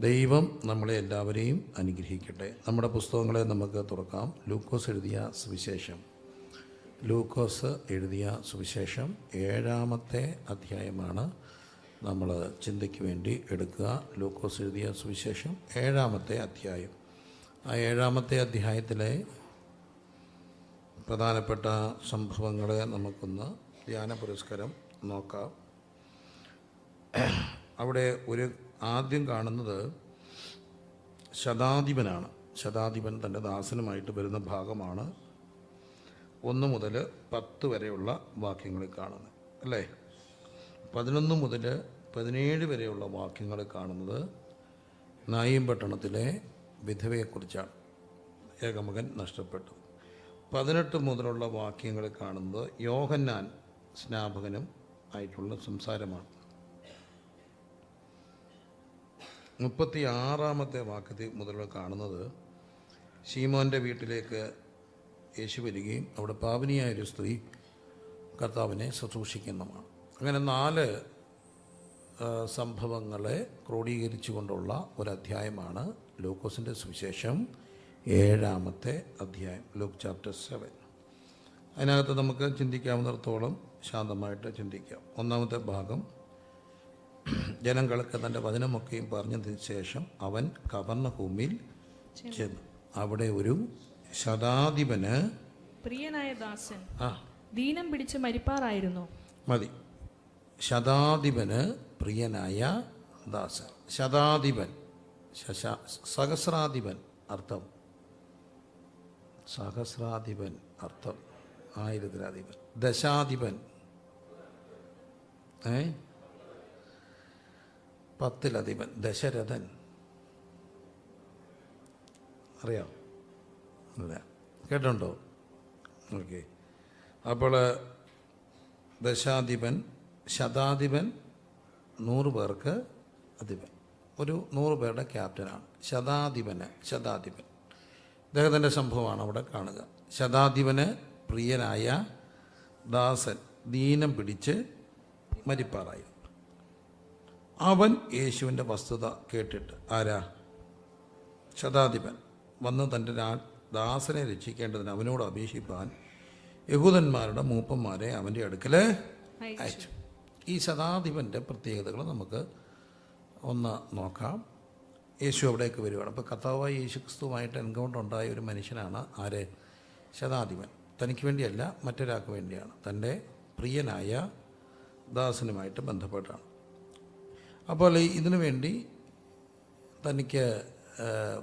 ദൈവം നമ്മളെ എല്ലാവരെയും അനുഗ്രഹിക്കട്ടെ. നമ്മുടെ പുസ്തകങ്ങളെ നമുക്ക് തുറക്കാം. ലൂക്കോസ് എഴുതിയ സുവിശേഷം 7-ാമത്തെ അധ്യായമാണ് നമ്മൾ ചിന്തയ്ക്ക് വേണ്ടി എടുക്കുക. ലൂക്കോസ് എഴുതിയ സുവിശേഷം 7-ാമത്തെ അധ്യായം. ആ 7-ാമത്തെ അധ്യായത്തിലെ പ്രധാനപ്പെട്ട സംഭവങ്ങളെ നമുക്കൊന്ന് ധ്യാന പുരസ്കാരം നോക്കാം. അവിടെ ആദ്യം കാണുന്നത് ശതാധിപനാണ്. ശതാധിപൻ തൻ്റെ ദാസനുമായിട്ട് വരുന്ന ഭാഗമാണ് 1 മുതൽ 10 വരെയുള്ള വാക്യങ്ങളിൽ കാണുന്നത്, അല്ലേ? 11 മുതൽ 17 വരെയുള്ള വാക്യങ്ങൾ കാണുന്നത് നായിം പട്ടണത്തിലെ വിധവയെക്കുറിച്ചാണ്. ഏകമകൻ നഷ്ടപ്പെട്ടു. 18 മുതലുള്ള വാക്യങ്ങൾ കാണുന്നത് യോഹന്നാൻ സ്നാപകനും ആയിട്ടുള്ള സംസാരമാണ്. 36-ാമത്തെ വാക്യത്തിൽ മുതൽ കാണുന്നത് ശീമോൻ്റെ വീട്ടിലേക്ക് യേശു വരികയും അവിടെ പാപിനിയായൊരു സ്ത്രീ കർത്താവിനെ ശുശ്രൂഷിക്കുന്നതാണ്. അങ്ങനെ 4 സംഭവങ്ങളെ ക്രോഡീകരിച്ചു കൊണ്ടുള്ള ഒരധ്യായമാണ് ലൂക്കോസിൻ്റെ സുവിശേഷം 7-ാമത്തെ അധ്യായം, ലൂക്ക് ചാപ്റ്റർ 7. അതിനകത്ത് നമുക്ക് ചിന്തിക്കാവുന്നിടത്തോളം ശാന്തമായിട്ട് ചിന്തിക്കാം. 1-ാമത്തെ ഭാഗം, ജനങ്ങൾക്ക് തൻ്റെ വചനമൊക്കെയും പറഞ്ഞതിന് ശേഷം അവൻ കവർന്നഭൂമിയിൽ ചെന്നു. അവിടെ ഒരു ശതാധിപന് പ്രിയനായ ദാസൻ ദീനം പിടിച്ച് മരിപ്പാറായിരുന്നു. മതി. ശതാധിപന് പ്രിയനായ ദാസൻ. ശതാധിപൻ, സഹസ്രാധിപൻ അർത്ഥം, സഹസ്രാധിപൻ അർത്ഥം 1000-ാധിപൻ. ദശാധിപൻ 10-ലധിപൻ. ദശരഥൻ അറിയാം അല്ല? കേട്ടുണ്ടോ? ഓക്കെ. അപ്പോൾ ദശാധിപൻ, ശതാധിപൻ 100 പേർക്ക് അധിപൻ, ഒരു 100 പേരുടെ ക്യാപ്റ്റനാണ്. ശതാധിപൻ അദ്ദേഹത്തിൻ്റെ സംഭവമാണ് അവിടെ കാണുക. ശതാധിപന് പ്രിയനായ ദാസൻ ദീനം പിടിച്ച് മരിപ്പാറായി. അവൻ യേശുവിൻ്റെ വസ്തുത കേട്ടിട്ട്, ആരാ? ശതാധിപൻ വന്ന് തൻ്റെ ദാസനെ രക്ഷിക്കേണ്ടതിന് അവനോട് അപേക്ഷിപ്പാൻ യഹൂദന്മാരുടെ മൂപ്പന്മാരെ അവൻ്റെ അടുക്കൽ അയച്ചു. ഈ ശതാധിപൻ്റെ പ്രത്യേകതകൾ നമുക്ക് ഒന്ന് നോക്കാം. യേശു അവിടേക്ക് വരികയാണ്. അപ്പോൾ കർത്താവായ യേശു ക്രിസ്തുവുമായിട്ട് എൻകൗണ്ടർ ഉണ്ടായ ഒരു മനുഷ്യനാണ് ആര്? ശതാധിപൻ. തനിക്ക് വേണ്ടിയല്ല, മറ്റൊരാൾക്ക് വേണ്ടിയാണ്. തൻ്റെ പ്രിയനായ ദാസനുമായിട്ട് ബന്ധപ്പെട്ടാണ്. അപ്പോൾ ഇതിനു വേണ്ടി തനിക്ക്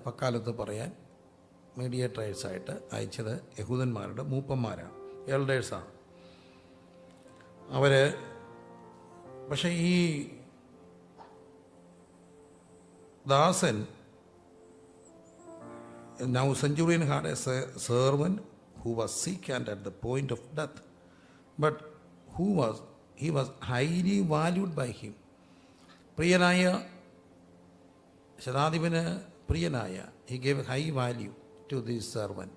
വക്കാലത്ത് പറയാൻ മീഡിയേറ്റേഴ്സായിട്ട് അയച്ചത് യഹൂദന്മാരുടെ മൂപ്പന്മാരാണ്, എൽഡേഴ്സാണ്. പക്ഷേ ഈ ദാസൻ, now centurion had a servant who was sick and at the point of death, but he was highly valued by him. പ്രിയനായ ശതാധിപന് പ്രിയനായ, he gave high value to this servant.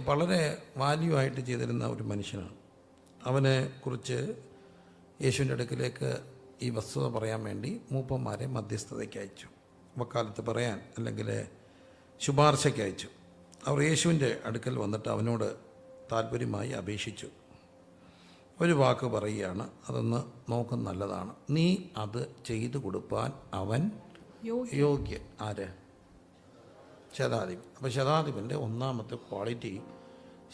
വളരെ വാല്യൂ ആയിട്ട് ചെയ്തിരുന്ന ഒരു മനുഷ്യനാണ്. അവനെ കുറിച്ച് യേശുവിൻ്റെ അടുക്കിലേക്ക് ഈ വസ്തുത പറയാൻ വേണ്ടി മൂപ്പന്മാരെ മധ്യസ്ഥതയ്ക്ക് അയച്ചു, വക്കാലത്ത് പറയാൻ അല്ലെങ്കിൽ ശുപാർശയ്ക്ക് അയച്ചു. അവർ യേശുവിൻ്റെ അടുക്കൽ വന്നിട്ട് അവനോട് താല്പര്യമായി അപേക്ഷിച്ചു. ഒരു വാക്ക് പറയുകയാണ്, അതൊന്ന് നോക്കുന്ന നല്ലതാണ്. നീ അത് ചെയ്തു കൊടുപ്പാൻ അവൻ യോഗ്യൻ. ആര്? ശതാധിപൻ. അപ്പോൾ ശതാധിപൻ്റെ 1-ാമത്തെ ക്വാളിറ്റി,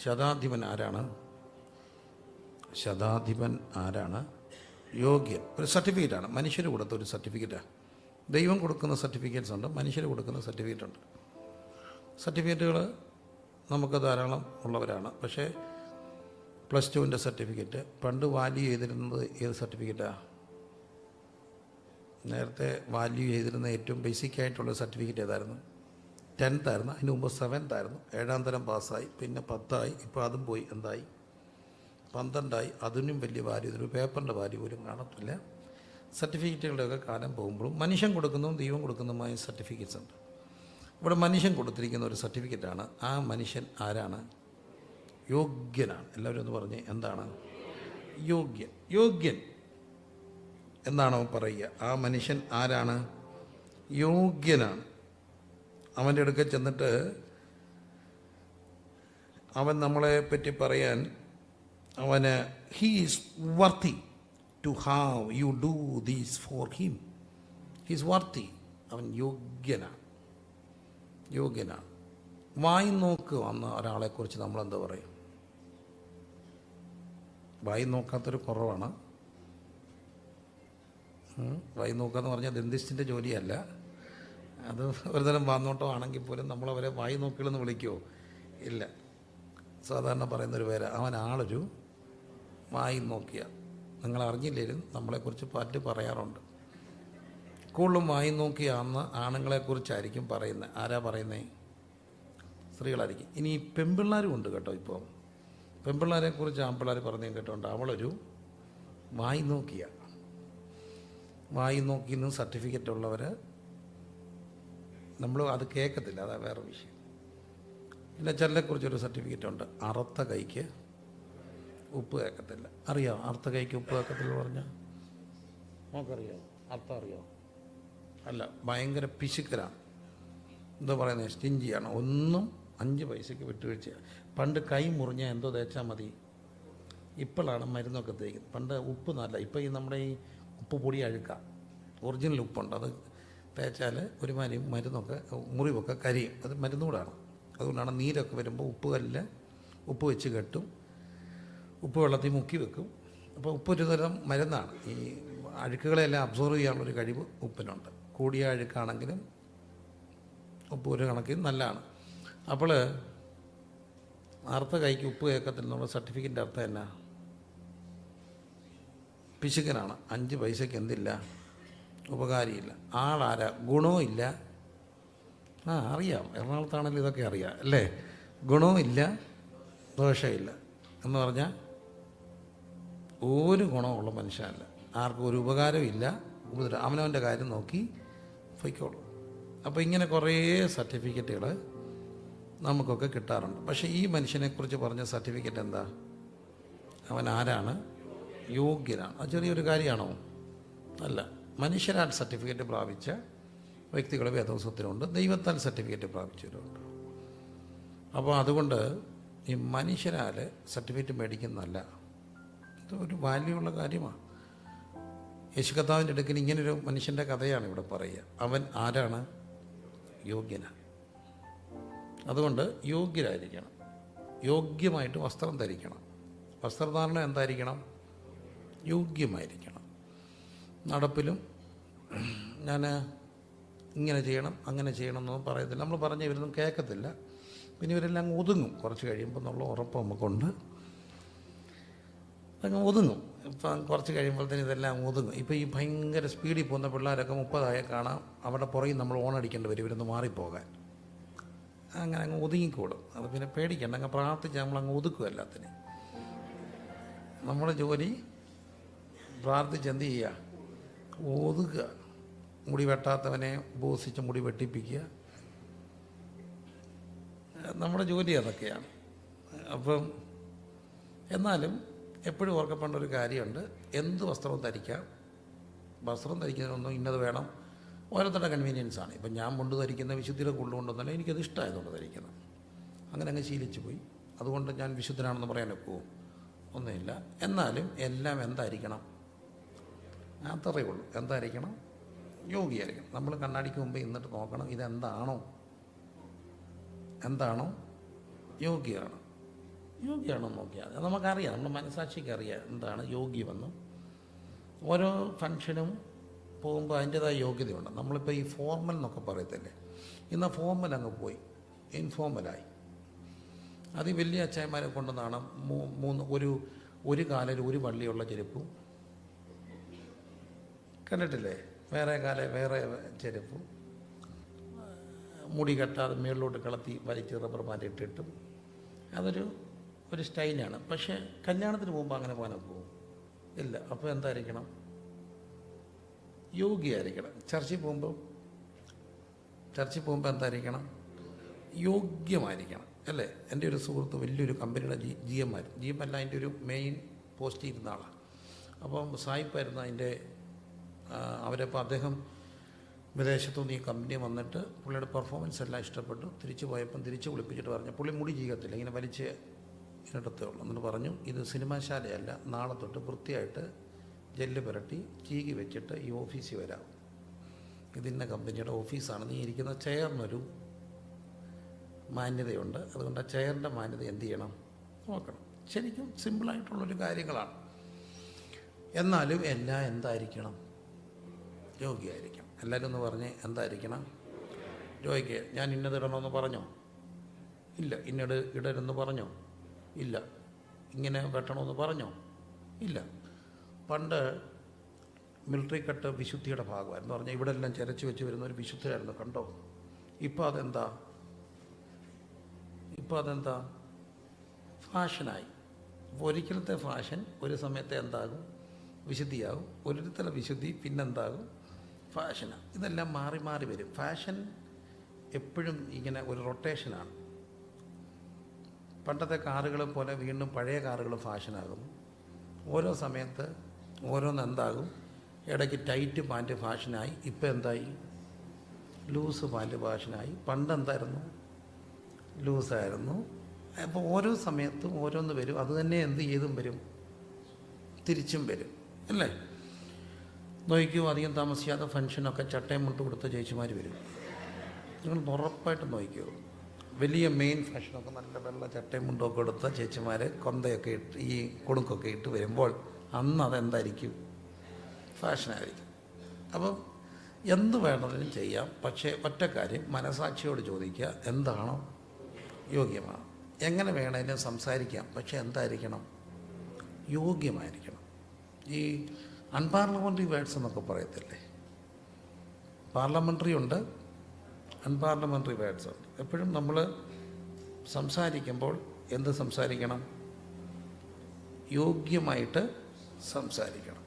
ശതാധിപൻ ആരാണ്? യോഗ്യൻ. ഒരു സർട്ടിഫിക്കറ്റാണ്. മനുഷ്യർ കൊടുത്ത ഒരു സർട്ടിഫിക്കറ്റാണ്. ദൈവം കൊടുക്കുന്ന സർട്ടിഫിക്കറ്റ്സ് ഉണ്ട്, മനുഷ്യർ കൊടുക്കുന്ന സർട്ടിഫിക്കറ്റ് ഉണ്ട്. സർട്ടിഫിക്കറ്റുകൾ നമുക്ക് ധാരാളം ഉള്ളവരാണ്. പക്ഷേ +2ൻ്റെ സർട്ടിഫിക്കറ്റ് പണ്ട് വാല്യൂ ചെയ്തിരുന്നത് ഏത് സർട്ടിഫിക്കറ്റാണ്? നേരത്തെ വാല്യൂ ചെയ്തിരുന്ന ഏറ്റവും ബേസിക് ആയിട്ടുള്ള സർട്ടിഫിക്കറ്റ് ഏതായിരുന്നു? 10th ആയിരുന്നു. അതിന് മുമ്പ് 7th ആയിരുന്നു. 7ാം തരം പാസ്സായി, പിന്നെ 10 ആയി, ഇപ്പോൾ അതും പോയി. എന്തായി? 12 ആയി. അതിനും വലിയ വാല്യൂ, ഇതൊരു പേപ്പറിൻ്റെ വാല്യൂ പോലും കാണത്തില്ല. സർട്ടിഫിക്കറ്റുകളുടെയൊക്കെ കാലം പോകുമ്പോഴും മനുഷ്യൻ കൊടുക്കുന്നതും ദൈവം കൊടുക്കുന്നതുമായ സർട്ടിഫിക്കറ്റ്സ് ഉണ്ട്. ഇവിടെ മനുഷ്യൻ കൊടുത്തിരിക്കുന്ന ഒരു സർട്ടിഫിക്കറ്റാണ്. ആ മനുഷ്യൻ ആരാണ്? യോഗ്യനാണ്. എല്ലാവരും ഒന്ന് പറഞ്ഞ്, എന്താണ് യോഗ്യൻ? യോഗ്യൻ എന്നാണ് പറയുക. ആ മനുഷ്യൻ ആരാണ്? യോഗ്യനാണ്. അവൻ്റെ അടുക്കൽ ചെന്നിട്ട് അവൻ നമ്മളെ പറ്റി പറയാൻ അവന് he is worthy to have you do these for him. He is worthy. അവൻ യോഗ്യനാണ്. വായി നോക്ക് വന്ന ഒരാളെക്കുറിച്ച് നമ്മളെന്താ പറയും? വായി നോക്കാത്തൊരു കുറവാണ്. വായി നോക്കാന്ന് പറഞ്ഞാൽ ദന്തിസ്റ്റിൻ്റെ ജോലിയല്ല. അത് ഒരുതരം വാന്നോട്ടമാണെങ്കിൽ പോലും നമ്മളവരെ വായി നോക്കികളെന്ന് വിളിക്കുമോ? ഇല്ല. സാധാരണ പറയുന്നൊരു പേര് അവൻ ആളൊരു വായി നോക്കിയ. നിങ്ങൾ അറിഞ്ഞില്ലേലും നമ്മളെക്കുറിച്ച് പറ്റി പറയാറുണ്ട്. കൂടുതലും വായി നോക്കിയാന്ന് ആണുങ്ങളെക്കുറിച്ചായിരിക്കും പറയുന്നത്. ആരാ പറയുന്നത്? സ്ത്രീകളായിരിക്കും. ഇനി പെൺപിള്ളേരും ഉണ്ട് കേട്ടോ. ഇപ്പോൾ പെൺപിള്ളേരെക്കുറിച്ച് ആൺപിള്ളേർ പറഞ്ഞു കേട്ടോണ്ട് അവളൊരു വായി നോക്കിയ. വായി നോക്കിയെന്ന് സർട്ടിഫിക്കറ്റ് ഉള്ളവർ നമ്മൾ അത് കേൾക്കത്തില്ല. അതാ വേറെ വിഷയം. പിന്നെ ചിലരെക്കുറിച്ചൊരു സർട്ടിഫിക്കറ്റ് ഉണ്ട്. അറുത്ത കൈക്ക് ഉപ്പ് കേൾക്കത്തില്ല. അറിയാം അറുത്ത കൈക്ക് ഉപ്പ് കേൾക്കത്തില്ല പറഞ്ഞാൽ? നമുക്കറിയാം. അർത്ഥം അറിയാം? അല്ല, ഭയങ്കര പിശുക്കലാണ്. എന്താ പറയുന്നത്? സ്റ്റിഞ്ചിയാണ്. ഒന്നും 5 പൈസയ്ക്ക് വിട്ടുവീഴ്ചയാണ്. പണ്ട് കൈ മുറിഞ്ഞാൽ എന്തോ തേച്ചാൽ മതി. ഇപ്പോഴാണ് മരുന്നൊക്കെ തേക്കുന്നത്. പണ്ട് ഉപ്പ് നല്ല. ഇപ്പോൾ ഈ നമ്മുടെ ഈ ഉപ്പ് പൊടി അഴുക്കാം. ഒറിജിനൽ ഉപ്പുണ്ട്. അത് തേച്ചാൽ ഒരുമാതിരി മരുന്നൊക്കെ മുറിവൊക്കെ കരിയും. അത് മരുന്നുകൂടാണ്. അതുകൊണ്ടാണ് നീരൊക്കെ വരുമ്പോൾ ഉപ്പ് വെച്ച് കെട്ടും. ഉപ്പ് വെള്ളത്തിൽ മുക്കി വെക്കും. അപ്പോൾ ഉപ്പ് ഒരു തരം മരുന്നാണ്. ഈ അഴുക്കുകളെല്ലാം അബ്സോർവ് ചെയ്യാനുള്ളൊരു കഴിവ് ഉപ്പിനുണ്ട്. കൂടിയ അഴുക്കാണെങ്കിലും ഉപ്പ് ഒരു കണക്കിന് നല്ലതാണ്. അപ്പോൾ അറുത്ത കൈക്ക് ഉപ്പ് കേൾക്കത്തില്ല എന്നുള്ള സർട്ടിഫിക്കറ്റിൻ്റെ അർത്ഥം എന്നാ? പിശുക്കനാണ്. 5 പൈസയ്ക്ക് എന്തില്ല? ഉപകാരിയില്ല. ആളാരാ? ഗുണവും ഇല്ല. അറിയാം. എറണാകുളത്താണെങ്കിലും ഇതൊക്കെ അറിയാം അല്ലേ? ഗുണവും ഇല്ല, ദോഷമില്ല എന്ന് പറഞ്ഞാൽ ഒരു ഗുണമുള്ള മനുഷ്യനല്ല. ആർക്കും ഒരു ഉപകാരവും ഇല്ല. അവനവൻ്റെ കാര്യം നോക്കി പൊയ്ക്കോളും. അപ്പോൾ ഇങ്ങനെ കുറേ സർട്ടിഫിക്കറ്റുകൾ നമുക്കൊക്കെ കിട്ടാറുണ്ട്. പക്ഷേ ഈ മനുഷ്യനെക്കുറിച്ച് പറഞ്ഞ സർട്ടിഫിക്കറ്റ് എന്താ? അവൻ ആരാണ്? യോഗ്യനാണ്. അത് ചെറിയൊരു കാര്യമാണോ? അല്ല. മനുഷ്യരാൽ സർട്ടിഫിക്കറ്റ് പ്രാപിച്ച വ്യക്തികൾ വേദപുസ്തകത്തിലുണ്ട്. ദൈവത്താൽ സർട്ടിഫിക്കറ്റ് പ്രാപിച്ചവരുണ്ട്. അപ്പോൾ അതുകൊണ്ട് ഈ മനുഷ്യരാൽ സർട്ടിഫിക്കറ്റ് മേടിക്കുന്നതല്ല. ഇതൊരു വാല്യുള്ള കാര്യമാണ്. യേശു കർത്താവിൻ്റെ അടുക്കൽ ഇങ്ങനൊരു മനുഷ്യൻ്റെ കഥയാണ് ഇവിടെ പറയുക. അവൻ ആരാണ്? യോഗ്യനാണ്. അതുകൊണ്ട് യോഗ്യരായിരിക്കണം. യോഗ്യമായിട്ട് വസ്ത്രം ധരിക്കണം. വസ്ത്രധാരണം എന്തായിരിക്കണം? യോഗ്യമായിരിക്കണം. നടപ്പിലും ഞാൻ ഇങ്ങനെ ചെയ്യണം അങ്ങനെ ചെയ്യണം എന്നൊന്നും പറയത്തില്ല. നമ്മൾ പറഞ്ഞ ഇവരൊന്നും കേൾക്കത്തില്ല. പിന്നെ ഇവരെല്ലാം അങ്ങ് ഒതുങ്ങും. കുറച്ച് കഴിയുമ്പോൾ എന്നുള്ള ഉറപ്പ് നമുക്കുണ്ട്. അങ്ങ് ഒതുങ്ങും. ഇപ്പം കുറച്ച് കഴിയുമ്പോഴത്തേന് ഇതെല്ലാം അങ്ങ് ഒതുങ്ങും. ഇപ്പോൾ ഈ ഭയങ്കര സ്പീഡിൽ പോകുന്ന പിള്ളേരൊക്കെ 30 കാണാം. അവിടെ പുറകിൽ നമ്മൾ ഓണടിക്കേണ്ടി വരും ഇവരൊന്ന് മാറിപ്പോകാൻ. അങ്ങനെ അങ്ങ് ഒതുങ്ങിക്കൂടും. അത് പിന്നെ പേടിക്കണ്ട. അങ്ങ് പ്രാർത്ഥിച്ച് നമ്മളങ്ങ് ഒതുക്കും എല്ലാത്തിനും. നമ്മുടെ ജോലി പ്രാർത്ഥിച്ച് എന്ത് ചെയ്യുക? ഒതുക്കുക. മുടി വെട്ടാത്തവനെ ഉപവസിച്ച് മുടി വെട്ടിപ്പിക്കുക. നമ്മുടെ ജോലി അതൊക്കെയാണ്. അപ്പം എന്നാലും എപ്പോഴും ഓർക്കപ്പെടേണ്ട ഒരു കാര്യമുണ്ട്. എന്ത് വസ്ത്രവും ധരിക്കാം. വസ്ത്രം ധരിക്കുന്നതിനൊന്നും ഇന്നത് വേണം. ഓരോരുത്തരുടെ കൺവീനിയൻസാണ്. ഇപ്പം ഞാൻ മുണ്ട് ധരിക്കുന്ന വിശുദ്ധിയുടെ കൊണ്ടുകൊണ്ടൊന്നല്ല, എനിക്കത് ഇഷ്ടമായതുകൊണ്ട് ധരിക്കുന്നത്. അങ്ങനെ അങ്ങ് ശീലിച്ചു പോയി. അതുകൊണ്ട് ഞാൻ വിശുദ്ധനാണെന്ന് പറയാൻ ഒക്കുമോ? ഒന്നുമില്ല. എന്നാലും എല്ലാം എന്തായിരിക്കണം? അത്രയേ ഉള്ളൂ. എന്തായിരിക്കണം? യോഗ്യമായിരിക്കണം. നമ്മൾ കണ്ണാടിക്ക് മുമ്പ് ഇന്നിട്ട് നോക്കണം ഇതെന്താണോ യോഗ്യമാണോ നോക്കിയാൽ നമുക്കറിയാം. നമ്മുടെ മനസാക്ഷിക്ക് അറിയാം എന്താണ് യോഗ്യമെന്നും. ഓരോ ഫംഗ്ഷനും പോകുമ്പോൾ അതിൻ്റേതായ യോഗ്യതയുണ്ട്. നമ്മളിപ്പോൾ ഈ ഫോർമൽ എന്നൊക്കെ പറയത്തില്ലേ, ഇന്ന് ഫോർമൽ അങ്ങ് പോയി ഇൻഫോർമലായി. അത് വലിയ അച്ചായന്മാരെ കൊണ്ടുവന്നാണ് ഒരു കാലിൽ ഒരു വള്ളിയുള്ള ചെരുപ്പും കണ്ടിട്ടില്ലേ? വേറെ കാലം വേറെ ചെരുപ്പും, മുടി കെട്ടാതെ മേളിലോട്ട് കളത്തി വലിച്ച് റബ്ബർ ബാൻഡ് ഇട്ടിട്ടും ഒരു സ്റ്റൈലാണ്. പക്ഷേ കല്യാണത്തിന് പോകുമ്പോൾ അങ്ങനെ പോകാൻ പോകും ഇല്ല. അപ്പോൾ എന്തായിരിക്കണം? യോഗ്യമായിരിക്കണം. ചർച്ചിൽ പോകുമ്പോൾ എന്തായിരിക്കണം? യോഗ്യമായിരിക്കണം അല്ലേ? എൻ്റെ ഒരു സുഹൃത്ത് വലിയൊരു കമ്പനിയുടെ GM അല്ല, അതിൻ്റെ ഒരു മെയിൻ പോസ്റ്റിൽ ഇരുന്ന ആളാണ്. അപ്പം സായിപ്പായിരുന്നു അതിൻ്റെ അവരപ്പോൾ അദ്ദേഹം വിദേശത്തുനിന്ന് ഈ കമ്പനി വന്നിട്ട് പുള്ളിയുടെ പെർഫോമൻസ് എല്ലാം ഇഷ്ടപ്പെട്ടു. തിരിച്ചു പോയപ്പം തിരിച്ച് വിളിപ്പിച്ചിട്ട് പറഞ്ഞു, പുള്ളി മുടി ചീകത്തില്ല, ഇങ്ങനെ വലിച്ച് ഇടത്തേ ഉള്ളൂ. എന്നിട്ട് പറഞ്ഞു, ഇത് സിനിമാശാലയല്ല, നാളെ തൊട്ട് വൃത്തിയായിട്ട് ജെല്ല് പുരട്ടി ചീകി വെച്ചിട്ട് ഈ ഓഫീസിൽ വരാം. ഇതിന്ന കമ്പനിയുടെ ഓഫീസാണ്, നീ ഇരിക്കുന്ന ചെയറിനൊരു മാന്യതയുണ്ട്, അതുകൊണ്ട് ആ ചെയറിൻ്റെ മാന്യത എന്ത് ചെയ്യണം, നോക്കണം. ശരിക്കും സിമ്പിളായിട്ടുള്ളൊരു കാര്യങ്ങളാണ്. എന്നാലും എല്ലാം എന്തായിരിക്കണം, യോഗ്യമായിരിക്കണം. എല്ലാവരും ഒന്ന് പറഞ്ഞ് എന്തായിരിക്കണം, യോഗ്യ. ഞാൻ ഇന്നത് ഇടണമെന്ന് പറഞ്ഞോ? ഇല്ല. ഇന്നത് ഇടരുന്ന് പറഞ്ഞോ? ഇല്ല. ഇങ്ങനെ വെട്ടണമെന്ന് പറഞ്ഞോ? ഇല്ല. പണ്ട് മിലിറ്ററി കട്ട് വിശുദ്ധിയുടെ ഭാഗമായിരുന്നു പറഞ്ഞാൽ ഇവിടെ എല്ലാം ചിരച്ച് വെച്ച് വരുന്ന ഒരു വിശുദ്ധരായിരുന്നു, കണ്ടോ? ഇപ്പോൾ അതെന്താ ഫാഷനായി. അപ്പോൾ ഒരിക്കലത്തെ ഫാഷൻ ഒരു സമയത്തെ എന്താകും, വിശുദ്ധിയാകും. ഒരിടത്തിലെ വിശുദ്ധി പിന്നെന്താകും, ഫാഷനാണ്. ഇതെല്ലാം മാറി മാറി വരും. ഫാഷൻ എപ്പോഴും ഇങ്ങനെ ഒരു റൊട്ടേഷനാണ്. പണ്ടത്തെ കാറുകൾ പോലെ വീണ്ടും പഴയ കാറുകൾ ഫാഷനാകുന്നു. ഓരോ സമയത്ത് ഓരോന്ന് എന്താകും. ഇടയ്ക്ക് ടൈറ്റ് പാൻറ്റ് ഫാഷനായി, ഇപ്പം എന്തായി, ലൂസ് പാൻറ്റ് ഫാഷനായി. പണ്ടെന്തായിരുന്നു, ലൂസായിരുന്നു. അപ്പോൾ ഓരോ സമയത്തും ഓരോന്ന് വരും. അത് തന്നെ എന്ത് ചെയ്തും വരും, തിരിച്ചും വരും, അല്ലേ? നോക്കിക്കോ, അധികം താമസിയാതെ ഫംഗ്ഷനൊക്കെ ചട്ടയും മുട്ട് കൊടുത്ത ചേച്ചിമാർ വരും. നിങ്ങൾ ഉറപ്പായിട്ട് നോക്കിക്കോ, വലിയ മെയിൻ ഫംഗ്ഷനൊക്കെ നല്ല വെള്ള ചട്ടയും മുണ്ടൊക്കെ എടുത്ത ചേച്ചിമാർ കൊന്തയൊക്കെ ഇട്ട് ഈ കുണുക്കൊക്കെ ഇട്ട് വരുമ്പോൾ അന്ന് അതെന്തായിരിക്കും, ഫാഷനായിരിക്കും. അപ്പം എന്ത് വേണമെങ്കിലും ചെയ്യാം. പക്ഷേ ഒറ്റ കാര്യം, മനസാക്ഷിയോട് ചോദിക്കുക, എന്താണോ യോഗ്യമാണ്. എങ്ങനെ വേണമെങ്കിലും സംസാരിക്കാം, പക്ഷേ എന്തായിരിക്കണം, യോഗ്യമായിരിക്കണം. ഈ അൺപാർലമെൻ്ററി വേർഡ്സ് എന്നൊക്കെ പറയത്തില്ലേ, പാർലമെൻ്ററി ഉണ്ട്, അൺപാർലമെൻ്ററി വേർഡ്സ് ഉണ്ട്. എപ്പോഴും നമ്മൾ സംസാരിക്കുമ്പോൾ എന്ത് സംസാരിക്കണം, യോഗ്യമായിട്ട് സംസാരിക്കണം.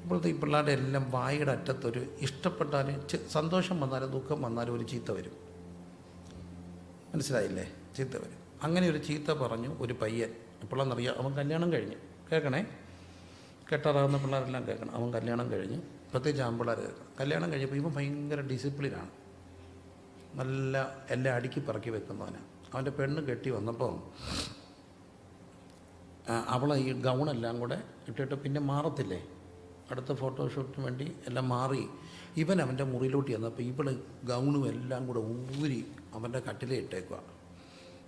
ഇപ്പോഴത്തെ ഈ പിള്ളേരുടെ എല്ലാം വായുടെ അറ്റത്തൊരു ഇഷ്ടപ്പെട്ടാലും സന്തോഷം വന്നാലും ദുഃഖം വന്നാലും ഒരു ചീത്ത വരും. മനസ്സിലായില്ലേ? ചീത്ത വരും. അങ്ങനെ ഒരു ചീത്ത പറഞ്ഞു ഒരു പയ്യൻ. എപ്പോഴാണെന്നറിയാം, അവൻ കല്യാണം കഴിഞ്ഞു. കേൾക്കണേ, കെട്ടാറാകുന്ന പിള്ളേരെല്ലാം കേൾക്കണം. അവൻ കല്യാണം കഴിഞ്ഞ്, പ്രത്യേകിച്ച് ആൺപിള്ളേർ കേൾക്കണം. കല്യാണം കഴിഞ്ഞപ്പോൾ ഇവൻ ഭയങ്കര ഡിസിപ്ലിനാണ്, നല്ല എല്ലാം അടുക്കി പറക്കി വെക്കുന്നവനാണ്. അവൻ്റെ പെണ്ണ് കെട്ടി വന്നപ്പോൾ അവളെ ഈ ഗൗണെല്ലാം കൂടെ ഇട്ടിട്ട് പിന്നെ മാറത്തില്ലേ, അടുത്ത ഫോട്ടോഷൂട്ടിന് വേണ്ടി എല്ലാം മാറി ഇവൻ അവൻ്റെ മുറിയിലോട്ട് ചെന്നപ്പോൾ ഇവൾ ഗൗണും എല്ലാം കൂടെ ഊരി അവൻ്റെ കട്ടിലേ ഇട്ടേക്കുക.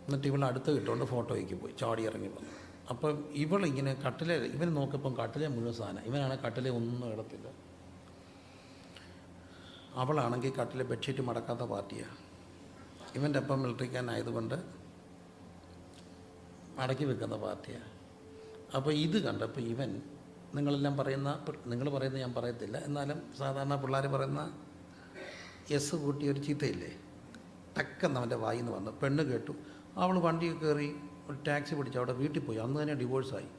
എന്നിട്ട് ഇവൾ അടുത്ത് കിട്ടുകൊണ്ട് ഫോട്ടോയ്ക്ക് പോയി ചാടി ഇറങ്ങി വന്നു. അപ്പം ഇവളിങ്ങനെ കട്ടിലെ, ഇവൻ നോക്കിയപ്പം കട്ടിലെ മുഴുവൻ സാധനം, ഇവനാണെങ്കിൽ കട്ടിലെ ഒന്നും ഇടത്തില്ല. അവളാണെങ്കിൽ കട്ടിലെ ബെഡ്ഷീറ്റ് മടക്കാത്ത പാർട്ടിയാണ്. ഇവൻ്റെ അപ്പം മിലിറ്ററിക്കാനായതുകൊണ്ട് മടക്കി വെക്കുന്ന പാർട്ടിയാണ്. അപ്പോൾ ഇത് കണ്ടപ്പോൾ ഇവൻ, നിങ്ങൾ പറയുന്നത് ഞാൻ പറയത്തില്ല, എന്നാലും സാധാരണ പിള്ളേർ പറയുന്ന എസ് കൂട്ടിയ ഒരു ചീത്തയില്ലേ, ടക്കെന്ന് അവൻ്റെ വായിൽ നിന്ന് വന്നു. പെണ്ണ് കേട്ടു. അവൾ വണ്ടി കയറി ഒരു ടാക്സി പിടിച്ച് അവിടെ വീട്ടിൽ പോയി. അന്ന് തന്നെ ഡിവോഴ്സായി.